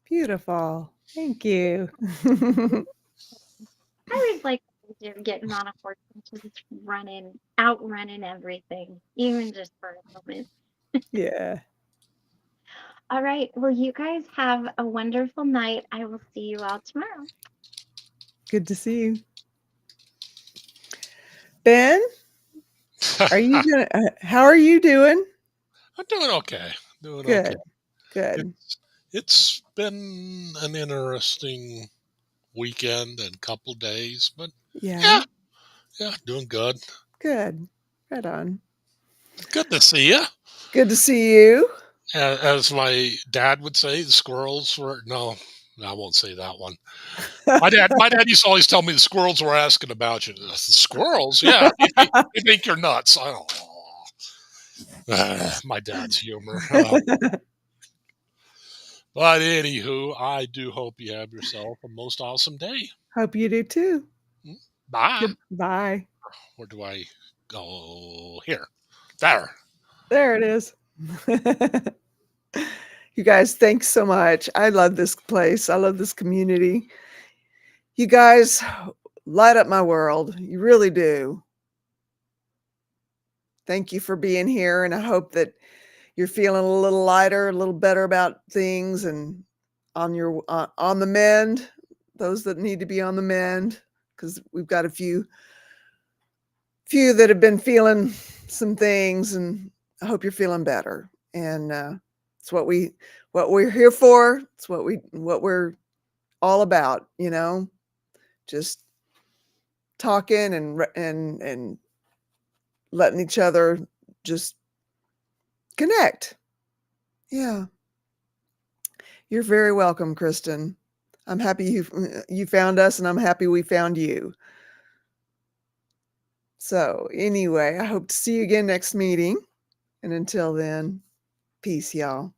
Beautiful. Thank you. I always like getting on a horse and just outrunning everything, even just for a moment. Yeah. All right. Well, you guys have a wonderful night. I will see you all tomorrow. Good to see you. Ben, are you gonna? How are you doing? I'm doing okay. Good. Okay. Good. It's been an interesting weekend and couple days, but Yeah. yeah, doing good. Good. Right on. Good to see you. Good to see you. As my dad would say, the squirrels were no, I won't say that one. My dad used to always tell me the squirrels were asking about you. The squirrels, yeah, they think you're nuts. I don't. My dad's humor. But anywho, I do hope you have yourself a most awesome day. Hope you do too. Bye. Bye. Where do I go? Here. There. There it is. You guys, thanks so much. I love this place. I love this community. You guys light up my world. You really do. Thank you for being here. And I hope that you're feeling a little lighter, a little better about things and on the mend, those that need to be on the mend, because we've got a few that have been feeling some things, and I hope you're feeling better. And it's what we're here for. It's what we're all about, just talking and letting each other just connect. Yeah. You're very welcome, Kristen. I'm happy you found us, and I'm happy we found you. So anyway, I hope to see you again next meeting. And until then, peace, y'all.